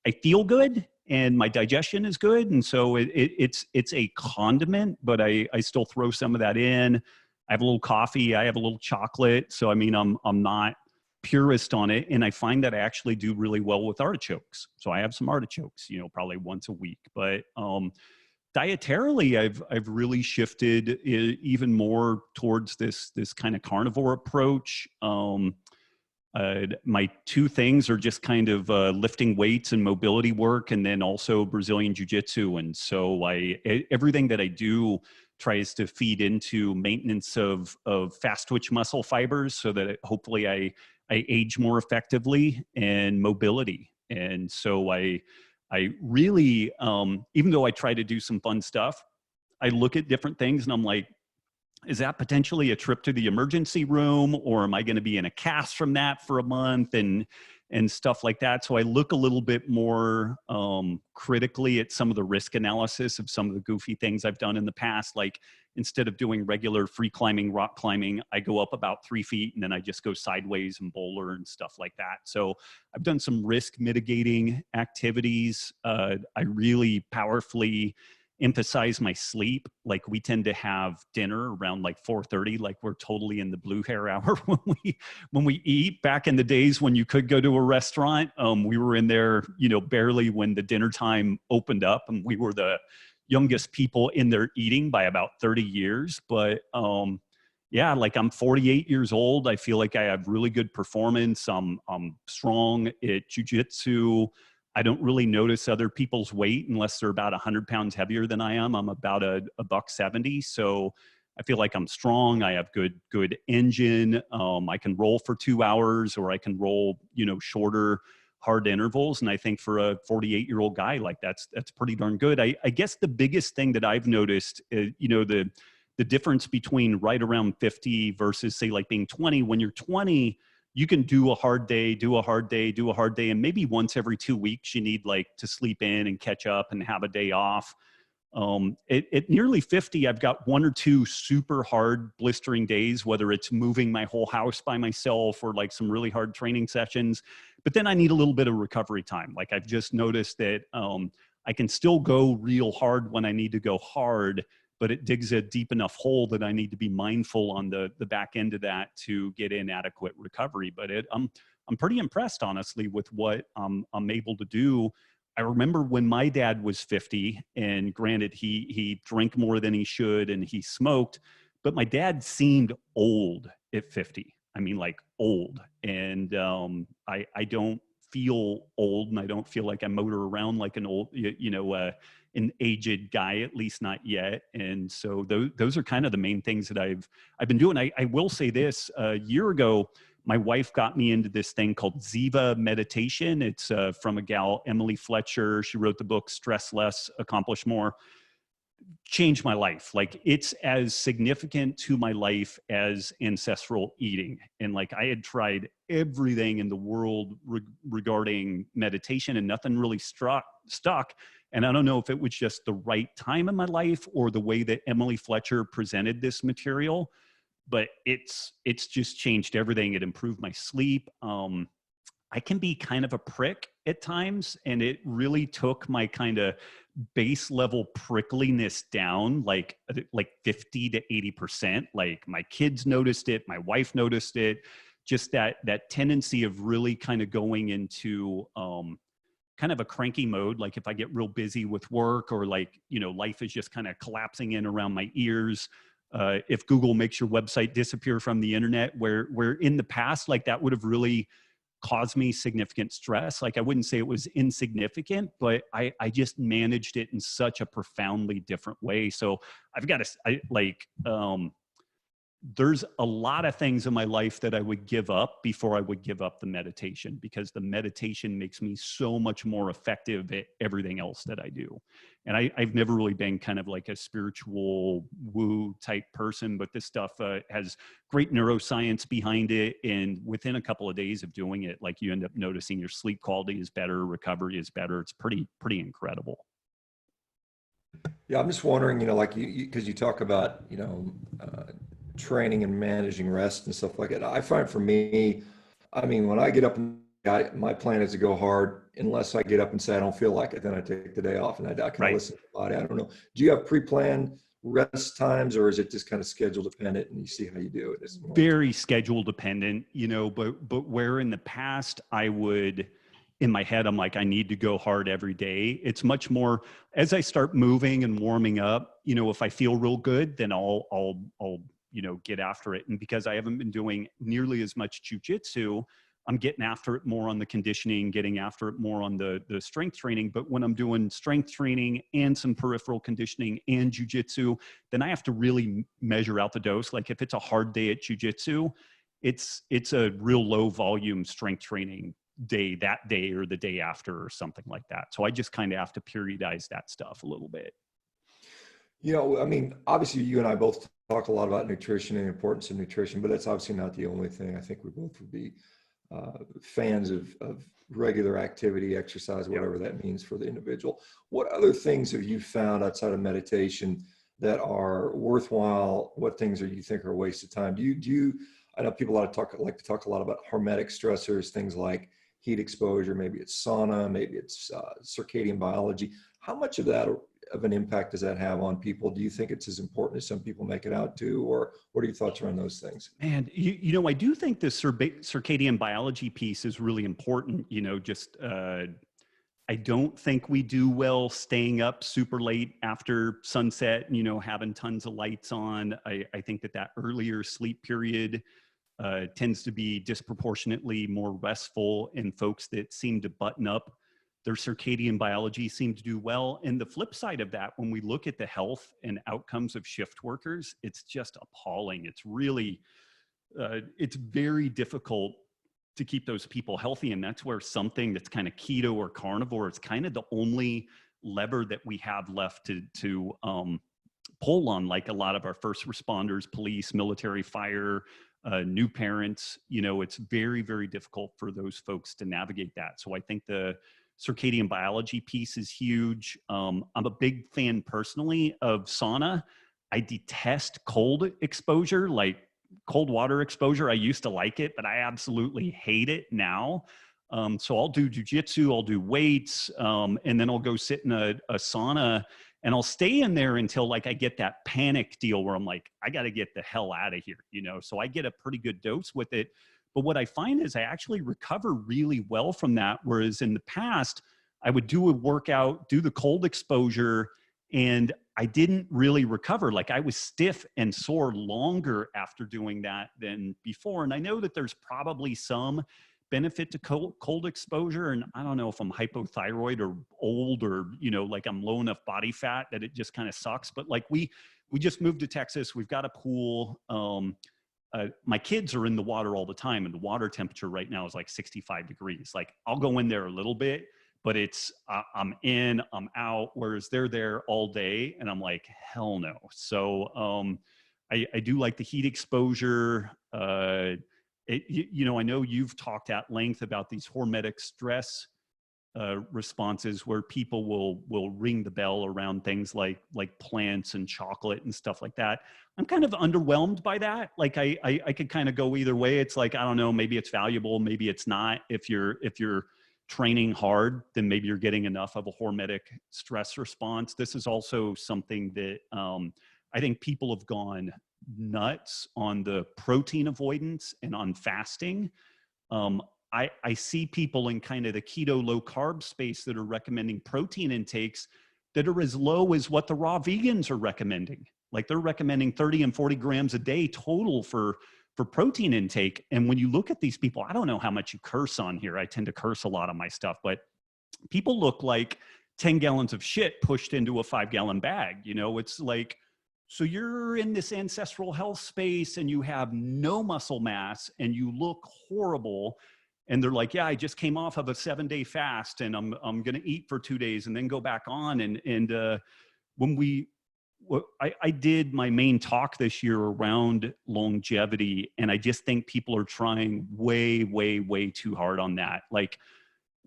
[SPEAKER 2] I feel good and my digestion is good, and so it's a condiment, but I still throw some of that in. I have a little coffee. I have a little chocolate. So I mean, I'm not purist on it, and I find that I actually do really well with artichokes. So I have some artichokes, you know, probably once a week. But dietarily, I've really shifted even more towards this kind of carnivore approach. My two things are just kind of lifting weights and mobility work, and then also Brazilian jiu-jitsu. And so everything that I do tries to feed into maintenance of fast twitch muscle fibers, so that hopefully I age more effectively, and mobility. And so I really, even though I try to do some fun stuff, I look at different things and I'm like, is that potentially a trip to the emergency room, or am I going to be in a cast from that for a month, and stuff like that? So I look a little bit more critically at some of the risk analysis of some of the goofy things I've done in the past. Like, instead of doing regular free climbing, rock climbing, I go up about 3 feet and then I just go sideways and boulder and stuff like that. So I've done some risk mitigating activities. I really powerfully emphasize my sleep. Like, we tend to have dinner around like 4:30, like we're totally in the blue hair hour when we eat. Back in the days when you could go to a restaurant, we were in there, you know, barely when the dinner time opened up, and we were the youngest people in there eating by about 30 years. But yeah, like, I'm 48 years old. I feel like I have really good performance. I'm strong at jiu-jitsu. I don't really notice other people's weight unless they're about 100 pounds heavier than I am. I'm about a buck 70. So I feel like I'm strong. I have good engine. I can roll for 2 hours, or I can roll, you know, shorter, hard intervals. And I think for a 48-year-old guy, like, that's pretty darn good. I guess the biggest thing that I've noticed, you know, the difference between right around 50 versus, say, like being 20. When you're 20, you can do a hard day, do a hard day, do a hard day. And maybe once every 2 weeks, you need like to sleep in and catch up and have a day off. At nearly 50, I've got 1 or 2 super hard blistering days, whether it's moving my whole house by myself or like some really hard training sessions. But then I need a little bit of recovery time. Like, I've just noticed that I can still go real hard when I need to go hard, but it digs a deep enough hole that I need to be mindful on the back end of that to get in adequate recovery. But I'm pretty impressed, honestly, with what I'm able to do. I remember when my dad was 50, and granted, he drank more than he should and he smoked, but my dad seemed old at 50. I mean, like, old. And I don't feel old, and I don't feel like I motor around like an old, an aged guy, at least not yet. And so those are kind of the main things that I've been doing. I will say this: a year ago, my wife got me into this thing called Ziva meditation. It's from a gal, Emily Fletcher. She wrote the book Stress Less, Accomplish More. Changed my life. Like, it's as significant to my life as ancestral eating. And like, I had tried everything in the world regarding meditation, and nothing really stuck. And I don't know if it was just the right time in my life or the way that Emily Fletcher presented this material, but it's just changed everything. It improved my sleep. I can be kind of a prick at times, and it really took my kind of base level prickliness down like 50 to 80%. Like, my kids noticed it, my wife noticed it. just that tendency of really kind of going into kind of a cranky mode. Like if I get real busy with work, or like, life is just kind of collapsing in around my ears. If Google makes your website disappear from the internet, where in the past, like that would have really caused me significant stress. Like I wouldn't say it was insignificant, but I just managed it in such a profoundly different way. So I've got to, there's a lot of things in my life that I would give up before I would give up the meditation, because the meditation makes me so much more effective at everything else that I do. And I've never really been kind of like a spiritual woo type person, but this stuff has great neuroscience behind it. And within a couple of days of doing it, like you end up noticing your sleep quality is better, recovery is better. It's pretty incredible.
[SPEAKER 1] Yeah, I'm just wondering, like because you talk about, training and managing rest and stuff like that. I find for me, I mean, when I get up and my plan is to go hard unless I get up and say I don't feel like it, then I take the day off and I kind of
[SPEAKER 2] Right.
[SPEAKER 1] listen to the body. I don't know. Do you have pre-planned rest times, or is it just kind of schedule dependent and you see how you do it?
[SPEAKER 2] Very schedule dependent, but where in the past I would, in my head, I'm like, I need to go hard every day. It's much more as I start moving and warming up, if I feel real good, then I'll get after it. And because I haven't been doing nearly as much jujitsu, I'm getting after it more on the conditioning, getting after it more on the strength training. But when I'm doing strength training and some peripheral conditioning and jujitsu, then I have to really measure out the dose. Like if it's a hard day at jujitsu, it's a real low volume strength training day that day or the day after or something like that. So I just kind of have to periodize that stuff a little bit.
[SPEAKER 1] I mean, obviously you and I both talk a lot about nutrition and the importance of nutrition, but that's obviously not the only thing. I think we both would be fans of regular activity, exercise, whatever that means for the individual. What other things have you found outside of meditation that are worthwhile? What things you think are a waste of time? Do you, I know people like to talk a lot about hormetic stressors, things like heat exposure, maybe it's sauna, maybe it's circadian biology. How much of an impact does that have on people? Do you think it's as important as some people make it out to, or what are your thoughts around those things?
[SPEAKER 2] And, I do think the circadian biology piece is really important, I don't think we do well staying up super late after sunset, having tons of lights on. I think that earlier sleep period tends to be disproportionately more restful, and folks that seem to button up their circadian biology seem to do well. And the flip side of that, when we look at the health and outcomes of shift workers, it's just appalling. It's really, it's very difficult to keep those people healthy. And that's where something that's kind of keto or carnivore, it's kind of the only lever that we have left to pull on, like a lot of our first responders, police, military, fire, new parents. It's very, very difficult for those folks to navigate that. So I think the circadian biology piece is huge. I'm a big fan personally of sauna. I detest cold exposure, like cold water exposure. I used to like it, but I absolutely hate it now. So I'll do jujitsu, I'll do weights, and then I'll go sit in a sauna, and I'll stay in there until like I get that panic deal where I'm like, I got to get the hell out of here, So I get a pretty good dose with it. But what I find is I actually recover really well from that. Whereas in the past, I would do a workout, do the cold exposure, and I didn't really recover. Like I was stiff and sore longer after doing that than before. And I know that there's probably some benefit to cold exposure. And I don't know if I'm hypothyroid or old or, like I'm low enough body fat that it just kind of sucks. But like we just moved to Texas. We've got a pool. My kids are in the water all the time, and the water temperature right now is like 65 degrees. Like I'll go in there a little bit, but it's, I'm in, I'm out, whereas they're there all day and I'm like, hell no. So I do like the heat exposure. I know you've talked at length about these hormetic stress responses where people will ring the bell around things like plants and chocolate and stuff like that. I'm kind of underwhelmed by that. Like I could kind of go either way. It's like, I don't know, maybe it's valuable, maybe it's not. If you're training hard, then maybe you're getting enough of a hormetic stress response. This is also something that I think people have gone nuts on the protein avoidance and on fasting. I see people in kind of the keto low carb space that are recommending protein intakes that are as low as what the raw vegans are recommending. Like they're recommending 30 and 40 grams a day total for protein intake. And when you look at these people, I don't know how much you curse on here. I tend to curse a lot on my stuff, but people look like 10 gallons of shit pushed into a 5-gallon bag. You know, it's like, so you're in this ancestral health space and you have no muscle mass and you look horrible. And they're like, yeah, I just came off of a 7-day fast and I'm going to eat for 2 days and then go back on. And when I did my main talk this year around longevity, and I just think people are trying way, way, way too hard on that. Like,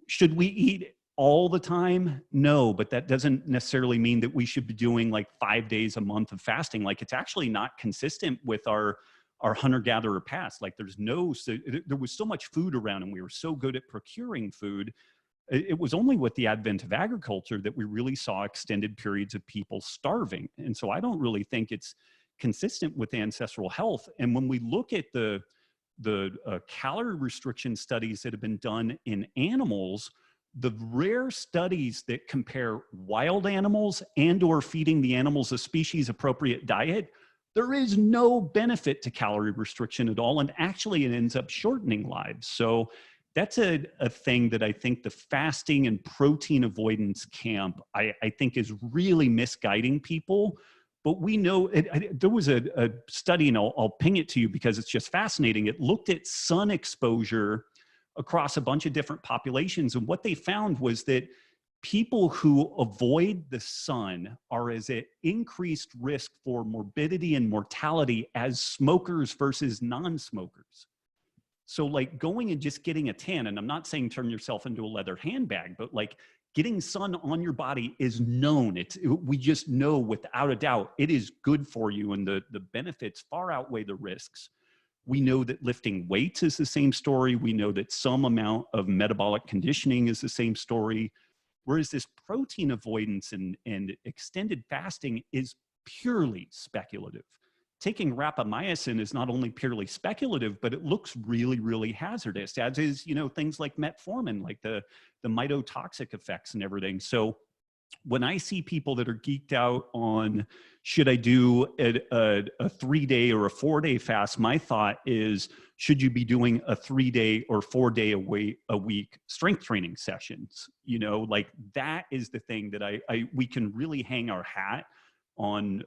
[SPEAKER 2] should we eat all the time? No, but that doesn't necessarily mean that we should be doing like 5 days a month of fasting. Like, it's actually not consistent with our hunter-gatherer past. Like there was so much food around and we were so good at procuring food. It was only with the advent of agriculture that we really saw extended periods of people starving. And so I don't really think it's consistent with ancestral health. And when we look at the calorie restriction studies that have been done in animals, the rare studies that compare wild animals and or feeding the animals a species appropriate diet, there is no benefit to calorie restriction at all. And actually it ends up shortening lives. So that's a thing that I think the fasting and protein avoidance camp, I think is really misguiding people. But we know, there was a study, and I'll ping it to you because it's just fascinating. It looked at sun exposure across a bunch of different populations. And what they found was that people who avoid the sun are at increased risk for morbidity and mortality as smokers versus non-smokers. So like going and just getting a tan, and I'm not saying turn yourself into a leather handbag, but like getting sun on your body is known. We just know without a doubt, it is good for you and the benefits far outweigh the risks. We know that lifting weights is the same story. We know that some amount of metabolic conditioning is the same story. Whereas this protein avoidance and extended fasting is purely speculative. Taking rapamycin is not only purely speculative, but it looks really, really hazardous, as is, you know, things like metformin, like the mitotoxic effects and everything. So when I see people that are geeked out on, should I do a 3-day or a 4-day fast? My thought is, should you be doing a 3-day or 4-day a week strength training sessions? You know, like that is the thing that we can really hang our hat on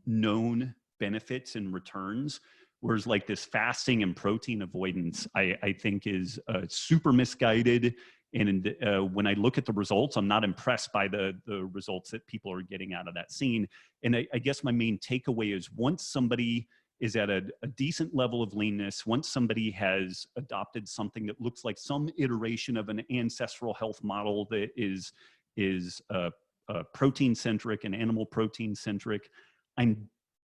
[SPEAKER 2] known benefits and returns. Whereas like this fasting and protein avoidance, I think is super misguided. And when I look at the results, I'm not impressed by the results that people are getting out of that scene. And I guess my main takeaway is once somebody is at a decent level of leanness, once somebody has adopted something that looks like some iteration of an ancestral health model that is protein-centric and animal protein-centric, I'm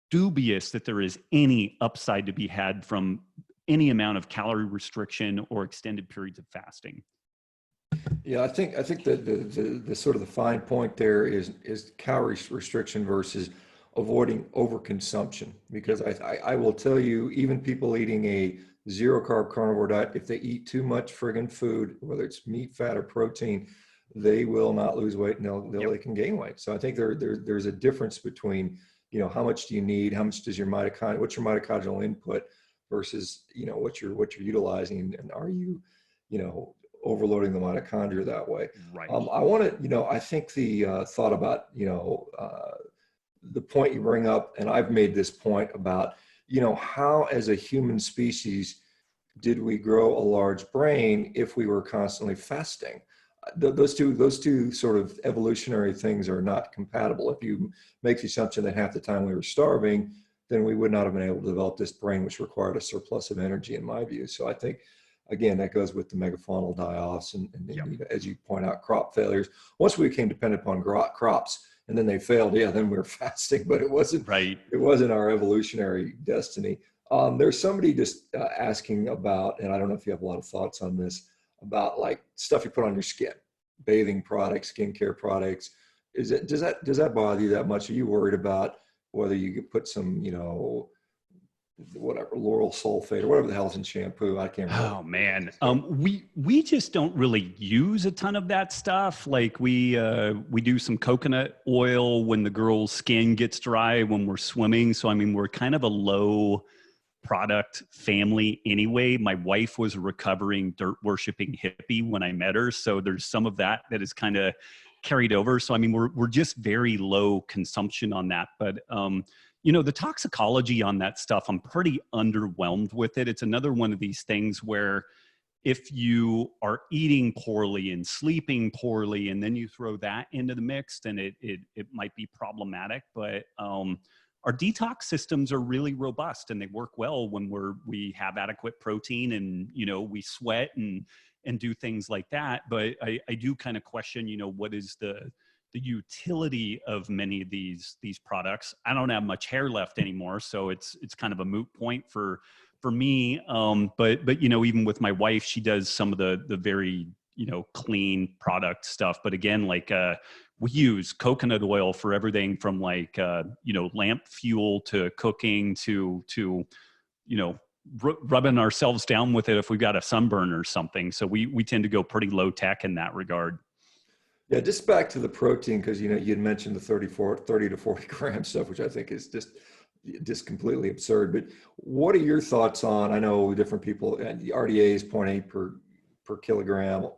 [SPEAKER 2] dubious that there is any upside to be had from any amount of calorie restriction or extended periods of fasting.
[SPEAKER 1] Yeah, I think that the sort of the fine point there is calorie restriction versus avoiding overconsumption. Because I will tell you, even people eating a 0-carb carnivore diet, if they eat too much friggin' food, whether it's meat, fat, or protein, they will not lose weight, and they can gain weight. So I think there's a difference between, you know, how much do you need, how much does what's your mitochondrial input versus, you know, what you're utilizing, and are you, you know, overloading the mitochondria that way.
[SPEAKER 2] Right.
[SPEAKER 1] I want to, you know, I think the thought about, you know, the point you bring up, and I've made this point about, you know, how as a human species did we grow a large brain if we were constantly fasting? Those two sort of evolutionary things are not compatible. If you make the assumption that half the time we were starving, then we would not have been able to develop this brain, which required a surplus of energy, in my view. So I think, again, that goes with the megafaunal die-offs and
[SPEAKER 2] Yep.
[SPEAKER 1] as you point out, crop failures. Once we became dependent upon crops and then they failed, yeah, then we were fasting, but it wasn't our evolutionary destiny. There's somebody just asking about, and I don't know if you have a lot of thoughts on this, about like stuff you put on your skin, bathing products, skincare products. Does that bother you that much? Are you worried about whether you could put some, you know, whatever, lauryl sulfate or whatever the hell's in shampoo. I can't remember.
[SPEAKER 2] Oh man, we just don't really use a ton of that stuff. Like we do some coconut oil when the girl's skin gets dry when we're swimming. So I mean, we're kind of a low product family anyway. My wife was a recovering dirt worshiping hippie when I met her, so there's some of that is kind of carried over. So I mean, we're just very low consumption on that, but you know, the toxicology on that stuff, I'm pretty underwhelmed with it. It's another one of these things where if you are eating poorly and sleeping poorly, and then you throw that into the mix, then it might be problematic. But our detox systems are really robust, and they work well when we have adequate protein, and you know, we sweat and do things like that. But I do kind of question, you know, what is the utility of many of these products. I don't have much hair left anymore, so it's kind of a moot point for me. But you know, even with my wife, she does some of the very, you know, clean product stuff. But again, like we use coconut oil for everything from like you know, lamp fuel to cooking to you know, rubbing ourselves down with it if we've got a sunburn or something. So we tend to go pretty low tech in that regard.
[SPEAKER 1] Yeah, just back to the protein, because you know you'd mentioned the 30 to 40 gram stuff, which I think is just completely absurd. But what are your thoughts on? I know different people. And the RDA is 0.8 per kilogram.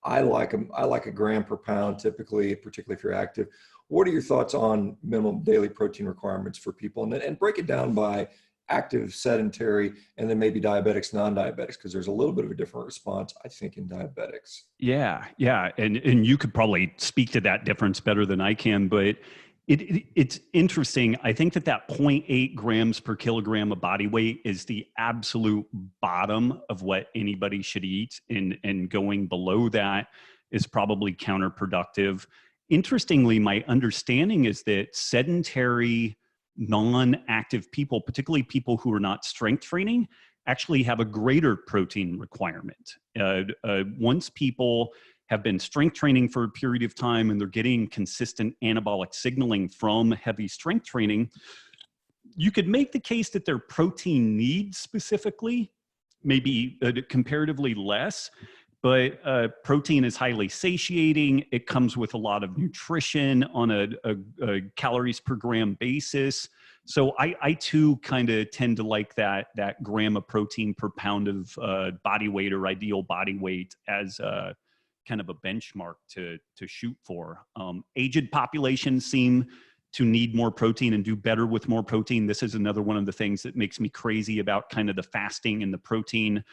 [SPEAKER 1] I like a gram per pound typically, particularly if you're active. What are your thoughts on minimum daily protein requirements for people, and break it down by active, sedentary, and then maybe diabetics, non-diabetics, because there's a little bit of a different response, I think, in diabetics.
[SPEAKER 2] Yeah, yeah, and you could probably speak to that difference better than I can, but it's interesting. I think that 0.8 grams per kilogram of body weight is the absolute bottom of what anybody should eat, and going below that is probably counterproductive. Interestingly, my understanding is that sedentary, non-active people, particularly people who are not strength training, actually have a greater protein requirement. Once people have been strength training for a period of time and they're getting consistent anabolic signaling from heavy strength training, you could make the case that their protein needs specifically maybe comparatively less. But protein is highly satiating. It comes with a lot of nutrition on a calories per gram basis. So I too kind of tend to like that gram of protein per pound of body weight, or ideal body weight, as a kind of a benchmark to shoot for. Aged populations seem to need more protein and do better with more protein. This is another one of the things that makes me crazy about kind of the fasting and the protein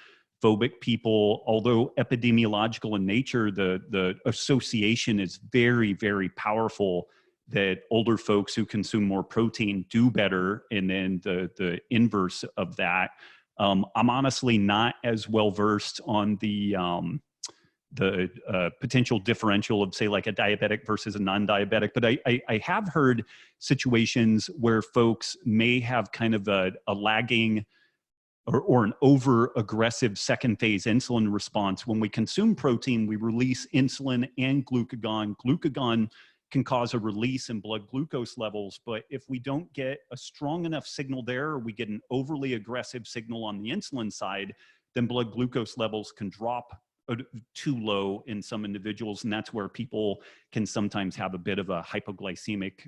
[SPEAKER 2] phobic people. Although epidemiological in nature, the association is very, very powerful that older folks who consume more protein do better, and then the inverse of that. I'm honestly not as well versed on the potential differential of, say, like a diabetic versus a non-diabetic, but I have heard situations where folks may have kind of a lagging or an over aggressive second phase insulin response. When we consume protein, we release insulin and glucagon. Glucagon can cause a release in blood glucose levels, but if we don't get a strong enough signal there, or we get an overly aggressive signal on the insulin side, then blood glucose levels can drop too low in some individuals, and that's where people can sometimes have a bit of a hypoglycemic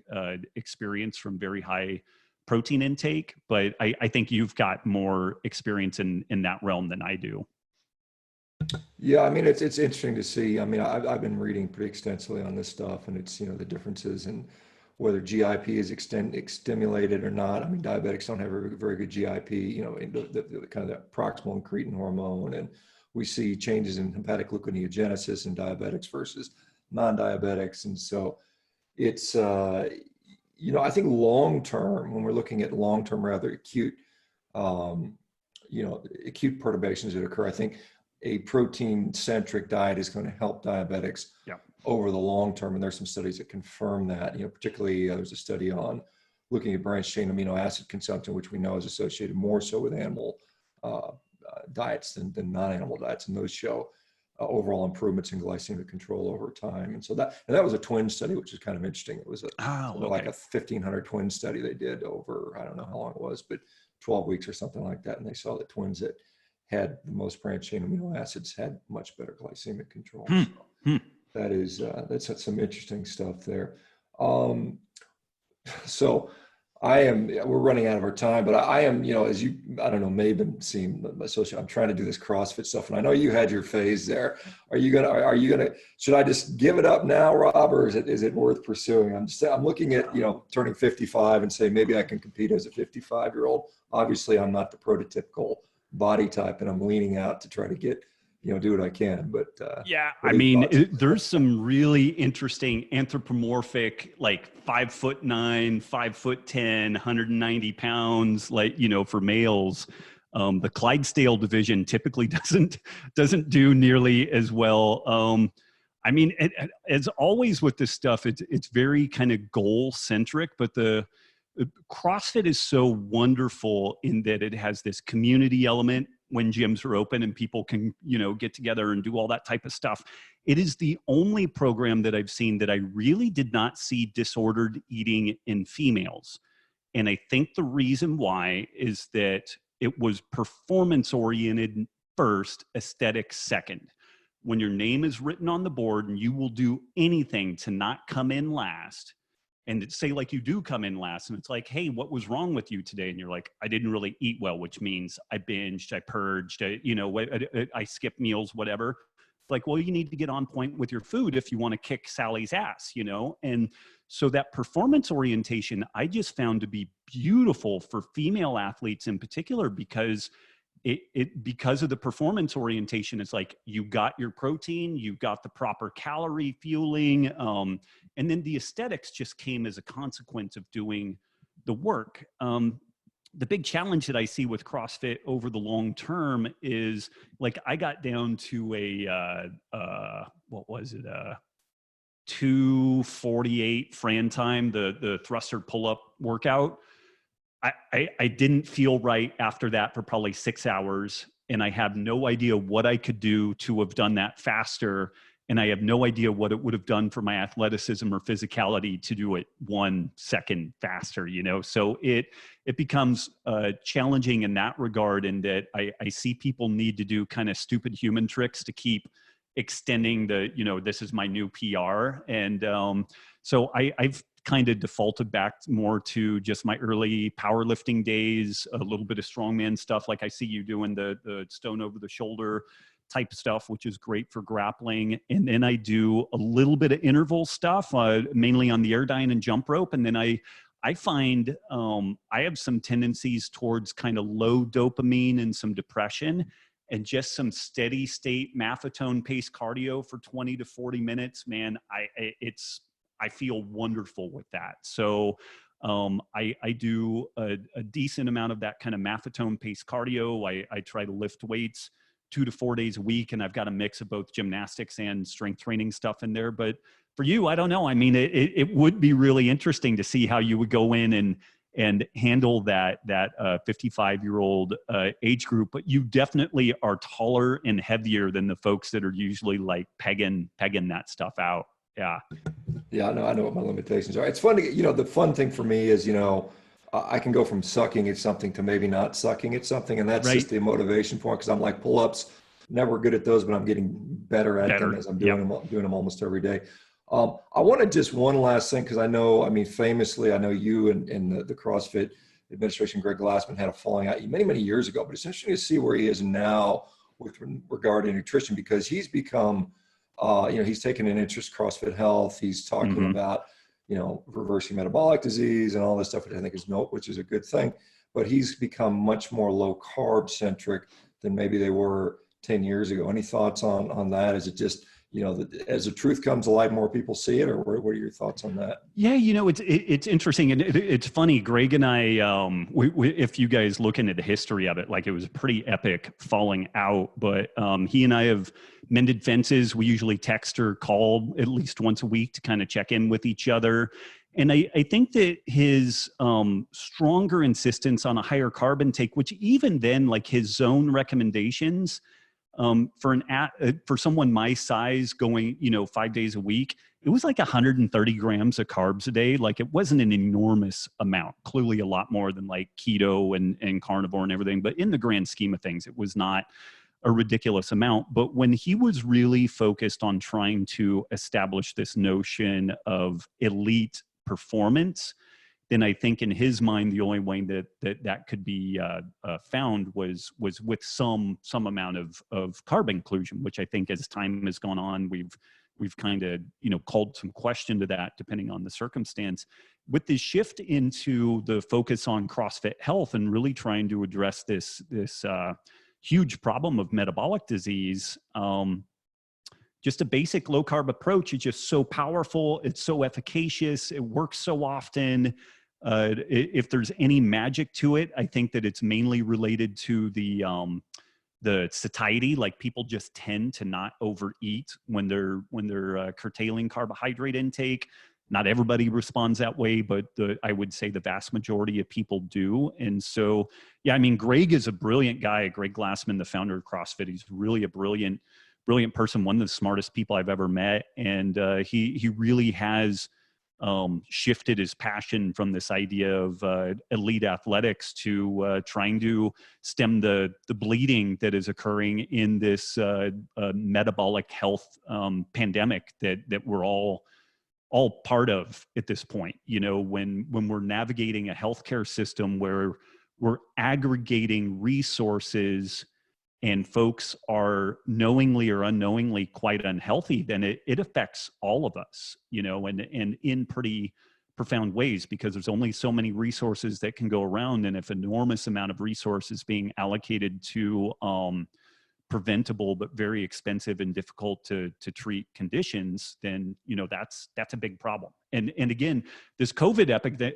[SPEAKER 2] experience from very high protein intake. But I think you've got more experience in that realm than I do.
[SPEAKER 1] Yeah, I mean, it's interesting to see. I mean, I've been reading pretty extensively on this stuff, and it's, you know, the differences in whether GIP is stimulated or not. I mean, diabetics don't have a very good GIP, you know, in the kind of that proximal incretin hormone, and we see changes in hepatic gluconeogenesis in diabetics versus non-diabetics. And so it's, you know, I think long term, when we're looking at long term, rather acute, you know, acute perturbations that occur, I think a protein centric diet is going to help diabetics over the long term. And there's some studies that confirm that, you know, particularly there's a study on looking at branched chain amino acid consumption, which we know is associated more so with animal diets than non-animal diets. And those show overall improvements in glycemic control over time. And so that was a twin study, which is kind of interesting. It was like a 1,500 twin study they did over, I don't know how long it was, but 12 weeks or something like that. And they saw that twins that had the most branched chain amino acids had much better glycemic control.
[SPEAKER 2] Hmm.
[SPEAKER 1] So
[SPEAKER 2] Hmm.
[SPEAKER 1] that is, that's some interesting stuff there. So we're running out of our time, but I am, as you, I don't know, maybe seem associated, I'm trying to do this CrossFit stuff. And I know you had your phase there. Are you gonna, should I just give it up now, Rob, or is it worth pursuing? I'm looking at, turning 55 and say, maybe I can compete as a 55-year-old. Obviously I'm not the prototypical body type, and I'm leaning out to try to get, do what I can, but
[SPEAKER 2] yeah,
[SPEAKER 1] what
[SPEAKER 2] I
[SPEAKER 1] are your
[SPEAKER 2] mean,
[SPEAKER 1] thoughts?
[SPEAKER 2] there's some really interesting anthropomorphic, like 5'9", 5'10", 190 pounds, like, for males. The Clydesdale division typically doesn't do nearly as well. I mean, as always with this stuff, it's very kind of goal centric, but the CrossFit is so wonderful in that it has this community element when gyms are open and people can, get together and do all that type of stuff. It is the only program that I've seen that I really did not see disordered eating in females. And I think the reason why is that it was performance oriented first, aesthetic second. When your name is written on the board and you will do anything to not come in last, and say like you do come in last and it's like, hey, what was wrong with you today? And you're like, I didn't really eat well, which means I binged, I purged, I skipped meals, whatever. Like, well, you need to get on point with your food if you want to kick Sally's ass, And so that performance orientation, I just found to be beautiful for female athletes in particular, because because of the performance orientation, it's like you got your protein, you got the proper calorie fueling, and then the aesthetics just came as a consequence of doing the work. The big challenge that I see with CrossFit over the long term is, like, I got down to what was it? 248 Fran time, the thruster pull-up workout. I didn't feel right after that for probably 6 hours, and I have no idea what I could do to have done that faster. And I have no idea what it would have done for my athleticism or physicality to do it 1 second faster, So it becomes challenging in that regard, in that I see people need to do kind of stupid human tricks to keep extending this is my new PR. And so I've kind of defaulted back more to just my early powerlifting days, a little bit of strongman stuff. Like I see you doing the stone over the shoulder type stuff, which is great for grappling. And then I do a little bit of interval stuff, mainly on the Airdyne and jump rope. And then I find I have some tendencies towards kind of low dopamine and some depression, and just some steady state maffetone pace cardio for 20 to 40 minutes, man, I feel wonderful with that. So I do a decent amount of that kind of maffetone pace cardio. I try to lift weights 2 to 4 days a week, and I've got a mix of both gymnastics and strength training stuff in there. But for you, I don't know. I mean, it would be really interesting to see how you would go in and handle that 55-year-old age group. But you definitely are taller and heavier than the folks that are usually like pegging that stuff out. Yeah.
[SPEAKER 1] Yeah, I know what my limitations are. It's fun to get, the fun thing for me is, I can go from sucking at something to maybe not sucking at something. And that's
[SPEAKER 2] Right.
[SPEAKER 1] just the motivation point, because I'm like pull-ups, never good at those, but I'm getting better at them as I'm doing them almost every day. I want to just one last thing, because I know, famously, I know you and the CrossFit administration, Greg Glassman, had a falling out many, many years ago, but it's interesting to see where he is now with regard to nutrition, because he's become, he's taken an interest in CrossFit health. He's talking about, reversing metabolic disease and all this stuff, which I think which is a good thing, but he's become much more low carb centric than maybe they were 10 years ago. Any thoughts on that? Is it just, as the truth comes to light, more people see it, or what are your thoughts on that?
[SPEAKER 2] Yeah, it's interesting, and it's funny. Greg and I, if you guys look into the history of it, like, it was a pretty epic falling out. But he and I have mended fences. We usually text or call at least once a week to kind of check in with each other. And I think that his stronger insistence on a higher carb intake, which even then, like his zone recommendations, for someone my size going, 5 days a week, it was like 130 grams of carbs a day. Like it wasn't an enormous amount, clearly a lot more than like keto and carnivore and everything. But in the grand scheme of things, it was not a ridiculous amount. But when he was really focused on trying to establish this notion of elite performance, then I think in his mind, the only way that could be found was with some amount of carb inclusion, which I think as time has gone on, we've kind of, called some question to that depending on the circumstance. With the shift into the focus on CrossFit health and really trying to address this huge problem of metabolic disease, just a basic low carb approach is just so powerful. It's so efficacious. It works so often. If there's any magic to it, I think that it's mainly related to the satiety. Like people just tend to not overeat when they're curtailing carbohydrate intake. Not everybody responds that way, but I would say the vast majority of people do. And so, yeah, I mean, Greg is a brilliant guy. Greg Glassman, the founder of CrossFit, he's really a brilliant person, one of the smartest people I've ever met. And he really has shifted his passion from this idea of elite athletics to trying to stem the bleeding that is occurring in this metabolic health pandemic that we're all part of at this point. When we're navigating a healthcare system where we're aggregating resources and folks are knowingly or unknowingly quite unhealthy, then it affects all of us, and in pretty profound ways, because there's only so many resources that can go around. And if an enormous amount of resources being allocated to preventable but very expensive and difficult to treat conditions, then that's a big problem. And again, this COVID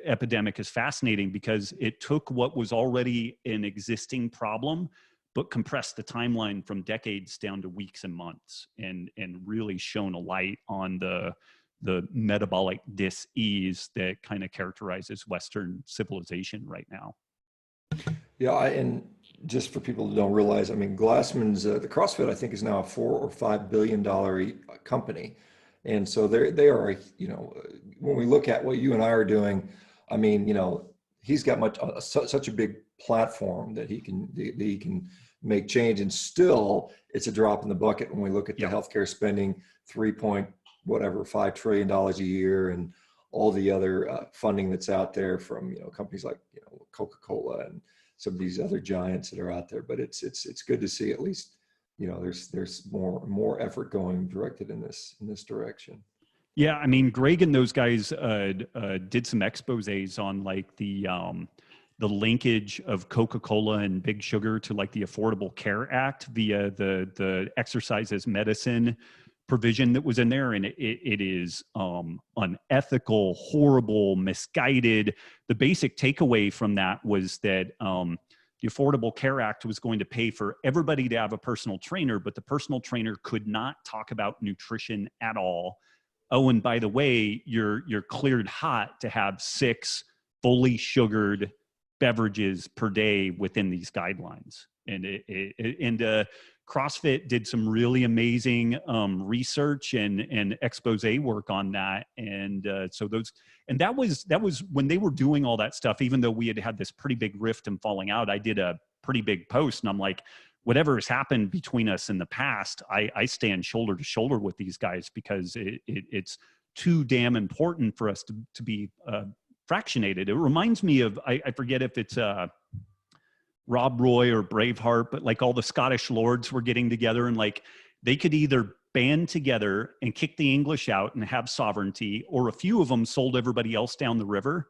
[SPEAKER 2] epidemic is fascinating because it took what was already an existing problem but compressed the timeline from decades down to weeks and months, and really shone a light on the metabolic dis-ease that kind of characterizes Western civilization right now.
[SPEAKER 1] Yeah, and just for people who don't realize, I mean, Glassman's the CrossFit, I think, is now a $4 or $5 billion company, and so they are, when we look at what you and I are doing, I mean, he's got such a big platform that he can make change, and still it's a drop in the bucket when we look at the healthcare spending, $3.5 trillion a year, and all the other funding that's out there from companies like Coca-Cola and some of these other giants that are out there. But it's good to see at least there's more effort going directed in this direction.
[SPEAKER 2] Yeah, I mean, Greg and those guys did some exposés on like the linkage of Coca-Cola and Big Sugar to like the Affordable Care Act via the exercise as medicine provision that was in there. And it is unethical, horrible, misguided. The basic takeaway from that was that the Affordable Care Act was going to pay for everybody to have a personal trainer, but the personal trainer could not talk about nutrition at all. Oh, and by the way, you're cleared hot to have 6 fully sugared beverages per day within these guidelines. And CrossFit did some really amazing research and expose work on that. And that was when they were doing all that stuff. Even though we had this pretty big rift and falling out, I did a pretty big post, and I'm like, whatever has happened between us in the past, I stand shoulder to shoulder with these guys, because it's too damn important for us to be fractionated. It reminds me of, I forget if it's Rob Roy or Braveheart, but like all the Scottish lords were getting together, and like they could either band together and kick the English out and have sovereignty, or a few of them sold everybody else down the river.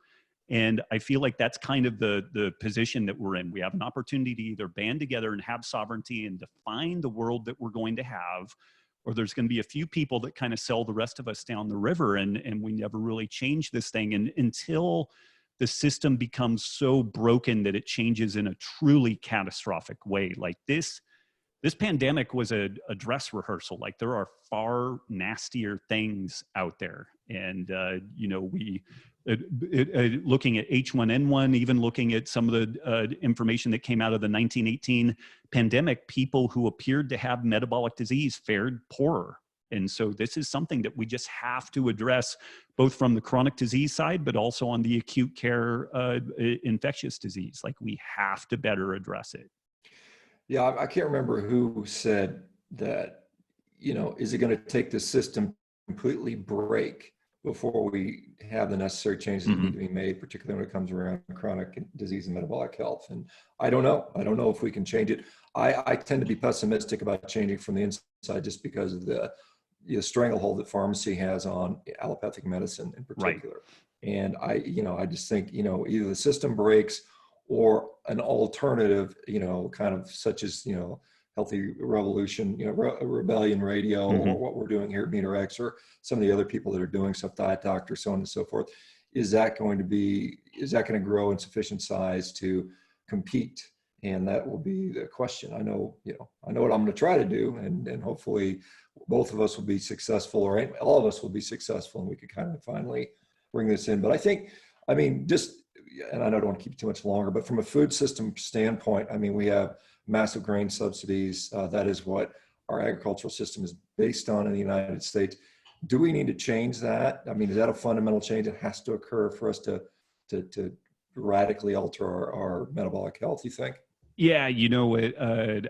[SPEAKER 2] And I feel like that's kind of the position that we're in. We have an opportunity to either band together and have sovereignty and define the world that we're going to have, or there's going to be a few people that kind of sell the rest of us down the river, and we never really change this thing. And until the system becomes so broken that it changes in a truly catastrophic way, like this pandemic was a dress rehearsal. Like there are far nastier things out there. And, looking at H1N1, even looking at some of the information that came out of the 1918 pandemic, people who appeared to have metabolic disease fared poorer. And so this is something that we just have to address, both from the chronic disease side, but also on the acute care infectious disease. Like, we have to better address it.
[SPEAKER 1] Yeah, I can't remember who said that, is it going to take the system to completely break before we have the necessary changes that need to be made, particularly when it comes around chronic disease and metabolic health? And I don't know. I don't know if we can change it. I tend to be pessimistic about changing from the inside, just because of the stranglehold that pharmacy has on allopathic medicine in particular. Right. And I just think, either the system breaks, or an alternative, kind of such as, Healthy Revolution, Rebellion Radio, or what we're doing here at MeterX, or some of the other people that are doing stuff, Diet Doctor, so on and so forth. Is that going to grow in sufficient size to compete? And that will be the question. I know what I'm going to try to do, and hopefully both of us will be successful, or all of us will be successful, and we could kind of finally bring this in. But I think, and I don't want to keep it too much longer, but from a food system standpoint, we have massive grain subsidies. That is what our agricultural system is based on in the United States. Do we need to change that? Is that a fundamental change that has to occur for us to radically alter our metabolic health, you think?
[SPEAKER 2] Yeah,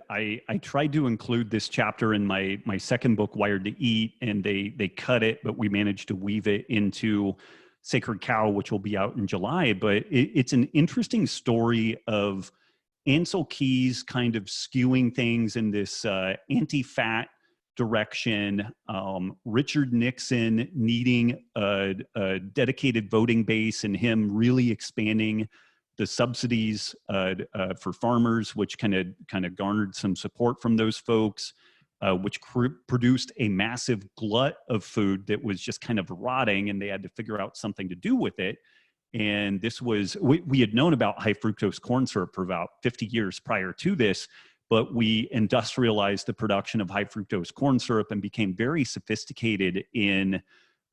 [SPEAKER 2] I tried to include this chapter in my second book, Wired to Eat, and they cut it, but we managed to weave it into Sacred Cow, which will be out in July. But it's an interesting story of Ansel Keys kind of skewing things in this anti-fat direction, Richard Nixon needing a dedicated voting base, and him really expanding the subsidies for farmers, which kind of garnered some support from those folks, which produced a massive glut of food that was just kind of rotting, and they had to figure out something to do with it. And this was, we had known about high fructose corn syrup for about 50 years prior to this, but we industrialized the production of high fructose corn syrup and became very sophisticated in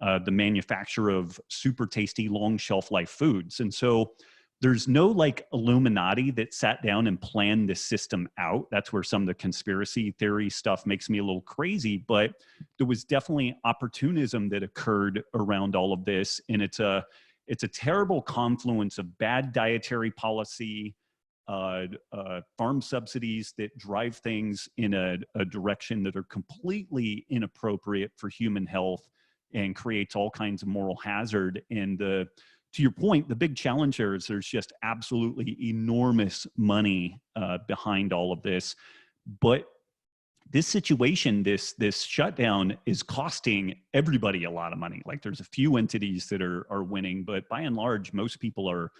[SPEAKER 2] the manufacture of super tasty, long shelf life foods. And so there's no like Illuminati that sat down and planned this system out. That's where some of the conspiracy theory stuff makes me a little crazy, but there was definitely opportunism that occurred around all of this. And it's a terrible confluence of bad dietary policy, farm subsidies that drive things in a direction that are completely inappropriate for human health and creates all kinds of moral hazard. And to your point, the big challenge there is there's just absolutely enormous money behind all of this. But this situation, this shutdown is costing everybody a lot of money. Like, there's a few entities that are winning, but by and large, most people are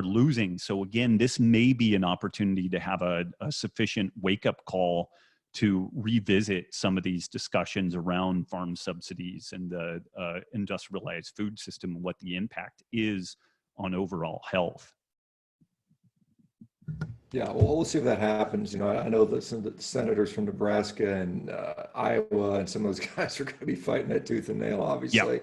[SPEAKER 2] losing. So again, this may be an opportunity to have a sufficient wake-up call to revisit some of these discussions around farm subsidies and the industrialized food system, and what the impact is on overall health.
[SPEAKER 1] Yeah, well, we'll see if that happens. I know that some of the senators from Nebraska and Iowa and some of those guys are going to be fighting that tooth and nail, obviously.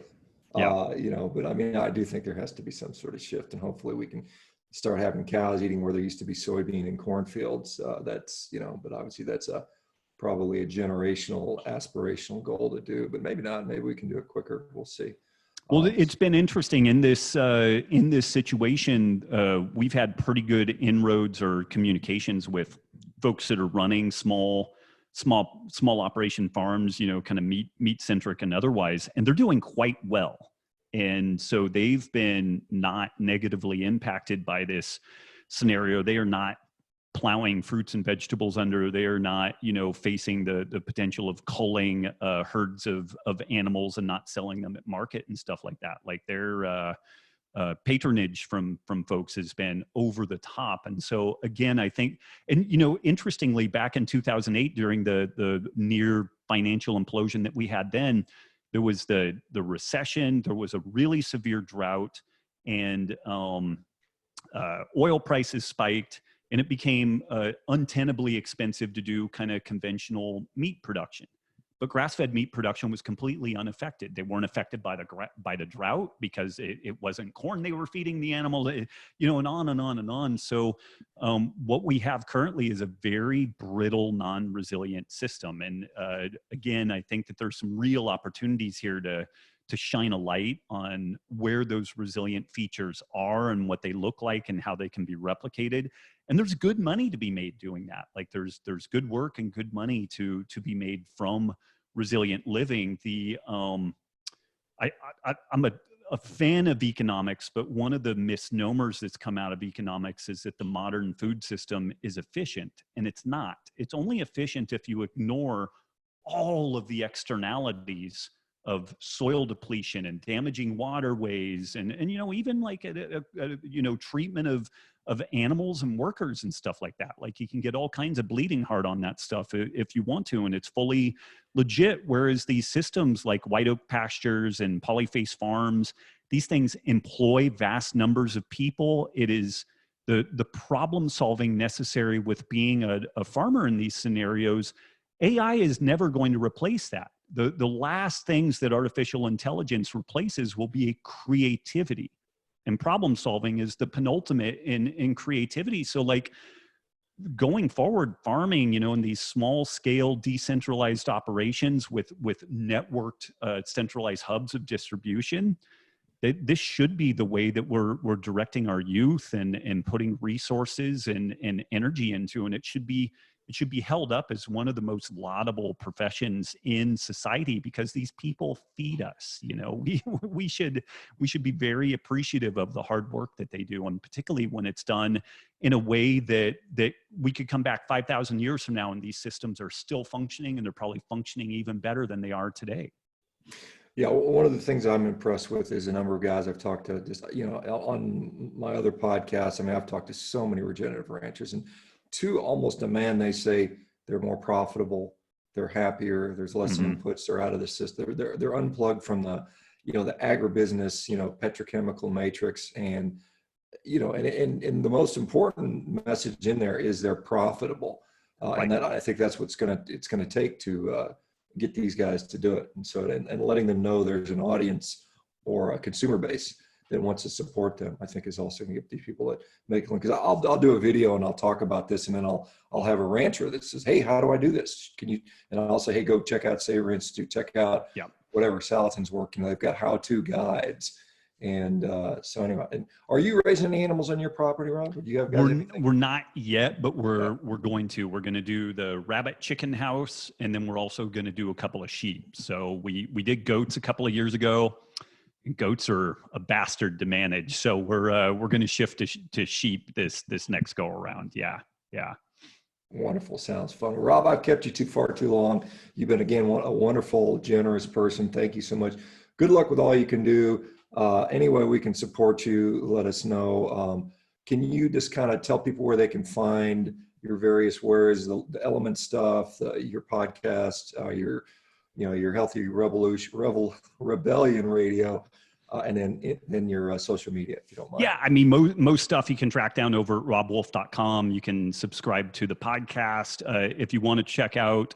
[SPEAKER 1] Yeah. But I do think there has to be some sort of shift, and hopefully we can start having cows eating where there used to be soybean and cornfields. But obviously that's probably a generational, aspirational goal to do, but maybe not. Maybe we can do it quicker. We'll see.
[SPEAKER 2] Well, it's been interesting in this situation. We've had pretty good inroads or communications with folks that are running small operation farms, kind of meat centric and otherwise, and they're doing quite well. And so they've been not negatively impacted by this scenario. They are not plowing fruits and vegetables under. They are not, facing the potential of culling herds of animals and not selling them at market and stuff like that. Like, their patronage from folks has been over the top. And so again, I think, and interestingly, back in 2008, during the near financial implosion that we had then, there was the recession, there was a really severe drought, and oil prices spiked. And it became untenably expensive to do kind of conventional meat production. but grass-fed meat production was completely unaffected. They weren't affected by the drought because it wasn't corn they were feeding the animals, and on and on and on. So what we have currently is a very brittle, non-resilient system. And again, I think that there's some real opportunities here to shine a light on where those resilient features are and what they look like and how they can be replicated. And there's good money to be made doing that. Like there's good work and good money to be made from resilient living. I'm a fan of economics, but one of the misnomers that's come out of economics is that the modern food system is efficient, and it's not. It's only efficient if you ignore all of the externalities of soil depletion and damaging waterways and even like treatment of animals and workers and stuff like that. Like you can get all kinds of bleeding heart on that stuff if you want to, and it's fully legit. Whereas these systems like white oak pastures and polyface farms, these things employ vast numbers of people. It is the problem solving necessary with being a farmer in these scenarios. AI is never going to replace that. The last things that artificial intelligence replaces will be creativity, and problem solving is the penultimate in creativity. So like going forward, farming, in these small scale decentralized operations with networked centralized hubs of distribution, this should be the way that we're directing our youth and putting resources and energy into, and it should be held up as one of the most laudable professions in society because these people feed us. We should be very appreciative of the hard work that they do, and particularly when it's done in a way that we could come back 5,000 years from now and these systems are still functioning, and they're probably functioning even better than they are today.
[SPEAKER 1] Yeah, one of the things I'm impressed with is a number of guys I've talked to just, on my other podcasts. I mean, I've talked to so many regenerative ranchers, and to almost a man, they say they're more profitable, they're happier, there's less inputs, they're out of the system, they're unplugged from the agribusiness, petrochemical matrix, and and the most important message in there is they're profitable,
[SPEAKER 2] Right.
[SPEAKER 1] and that I think that's what's it's gonna take to get these guys to do it, and so and letting them know there's an audience or a consumer base that wants to support them, I think is also going to get these people that make them, because I'll do a video and I'll talk about this, and then I'll have a rancher that says, hey, how do I do this? Can you? And I'll say, hey, go check out Savor Institute, check out whatever Salatin's working. They've got how-to guides. And so anyway, and are you raising any animals on your property, Rob? Or do you have guys?
[SPEAKER 2] We're not yet, but we're going to. We're going to do the rabbit chicken house, and then we're also going to do a couple of sheep. So we did goats a couple of years ago. Goats are a bastard to manage, so we're going to shift to sheep this next go around. Yeah.
[SPEAKER 1] Wonderful, sounds fun. Rob, I've kept you too long. You've been again a wonderful, generous person. Thank you so much. Good luck with all you can do. Any way we can support you, let us know. Can you just kind of tell people where they can find your various wares, the element stuff, your podcast, your Healthy Rebellion Radio, and then your social media, if you don't mind.
[SPEAKER 2] Yeah, I mean, most stuff you can track down over at robbwolf.com. You can subscribe to the podcast. If you want to check out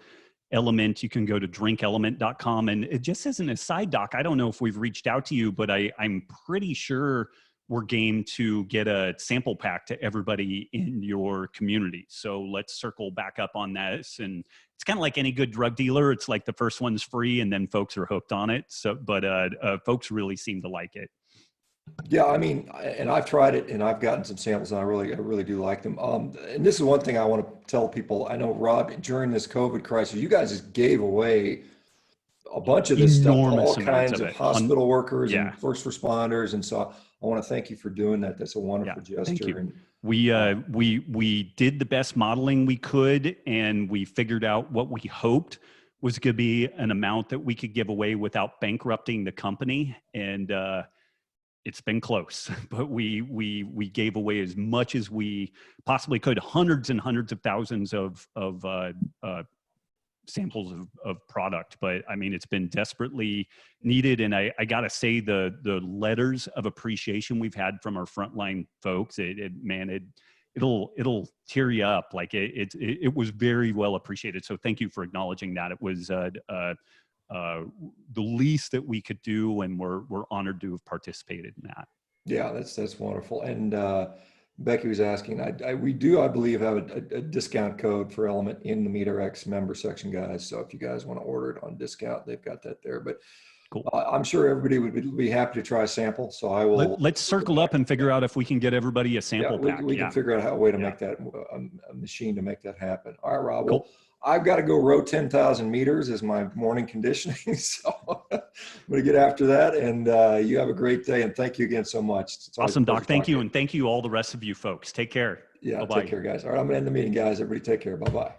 [SPEAKER 2] Element, you can go to drinkelement.com. And it just as an aside, Doc, I don't know if we've reached out to you, but I'm pretty sure we're game to get a sample pack to everybody in your community. So let's circle back up on this. And it's kind of like any good drug dealer. It's like the first one's free and then folks are hooked on it. So, but folks really seem to like it.
[SPEAKER 1] Yeah, I mean, and I've tried it and I've gotten some samples and I really do like them. And this is one thing I want to tell people. I know, Rob, during this COVID crisis, you guys just gave away a bunch of this stuff, all kinds of hospital workers and first responders. And so I want to thank you for doing that. That's a wonderful gesture.
[SPEAKER 2] Thank you.
[SPEAKER 1] And
[SPEAKER 2] we did the best modeling we could, and we figured out what we hoped was going to be an amount that we could give away without bankrupting the company. And it's been close, but we gave away as much as we possibly could, hundreds and hundreds of thousands of samples of product. But I mean, it's been desperately needed. And I gotta say, the letters of appreciation we've had from our frontline folks, it it'll tear you up. Like it was very well appreciated. So thank you for acknowledging that. It was the least that we could do, and we're honored to have participated in that.
[SPEAKER 1] Yeah, that's wonderful. And Becky was asking, we do, I believe, have a discount code for Element in the MeterX member section, guys. So if you guys want to order it on discount, they've got that there. But
[SPEAKER 2] Cool.
[SPEAKER 1] I'm sure everybody would be happy to try a sample. So I will.
[SPEAKER 2] Let's circle up and figure out if we can get everybody a sample pack.
[SPEAKER 1] We can figure out a way to make that a machine to make that happen. All right, Rob. Cool. Well, I've got to go row 10,000 meters as my morning conditioning. So I'm going to get after that. And you have a great day. And thank you again so much.
[SPEAKER 2] Awesome, Doc. Thank you. And thank you all the rest of you folks. Take care.
[SPEAKER 1] Yeah,
[SPEAKER 2] Bye-bye.
[SPEAKER 1] Take care, guys. All right, I'm going to end the meeting, guys. Everybody take care. Bye-bye.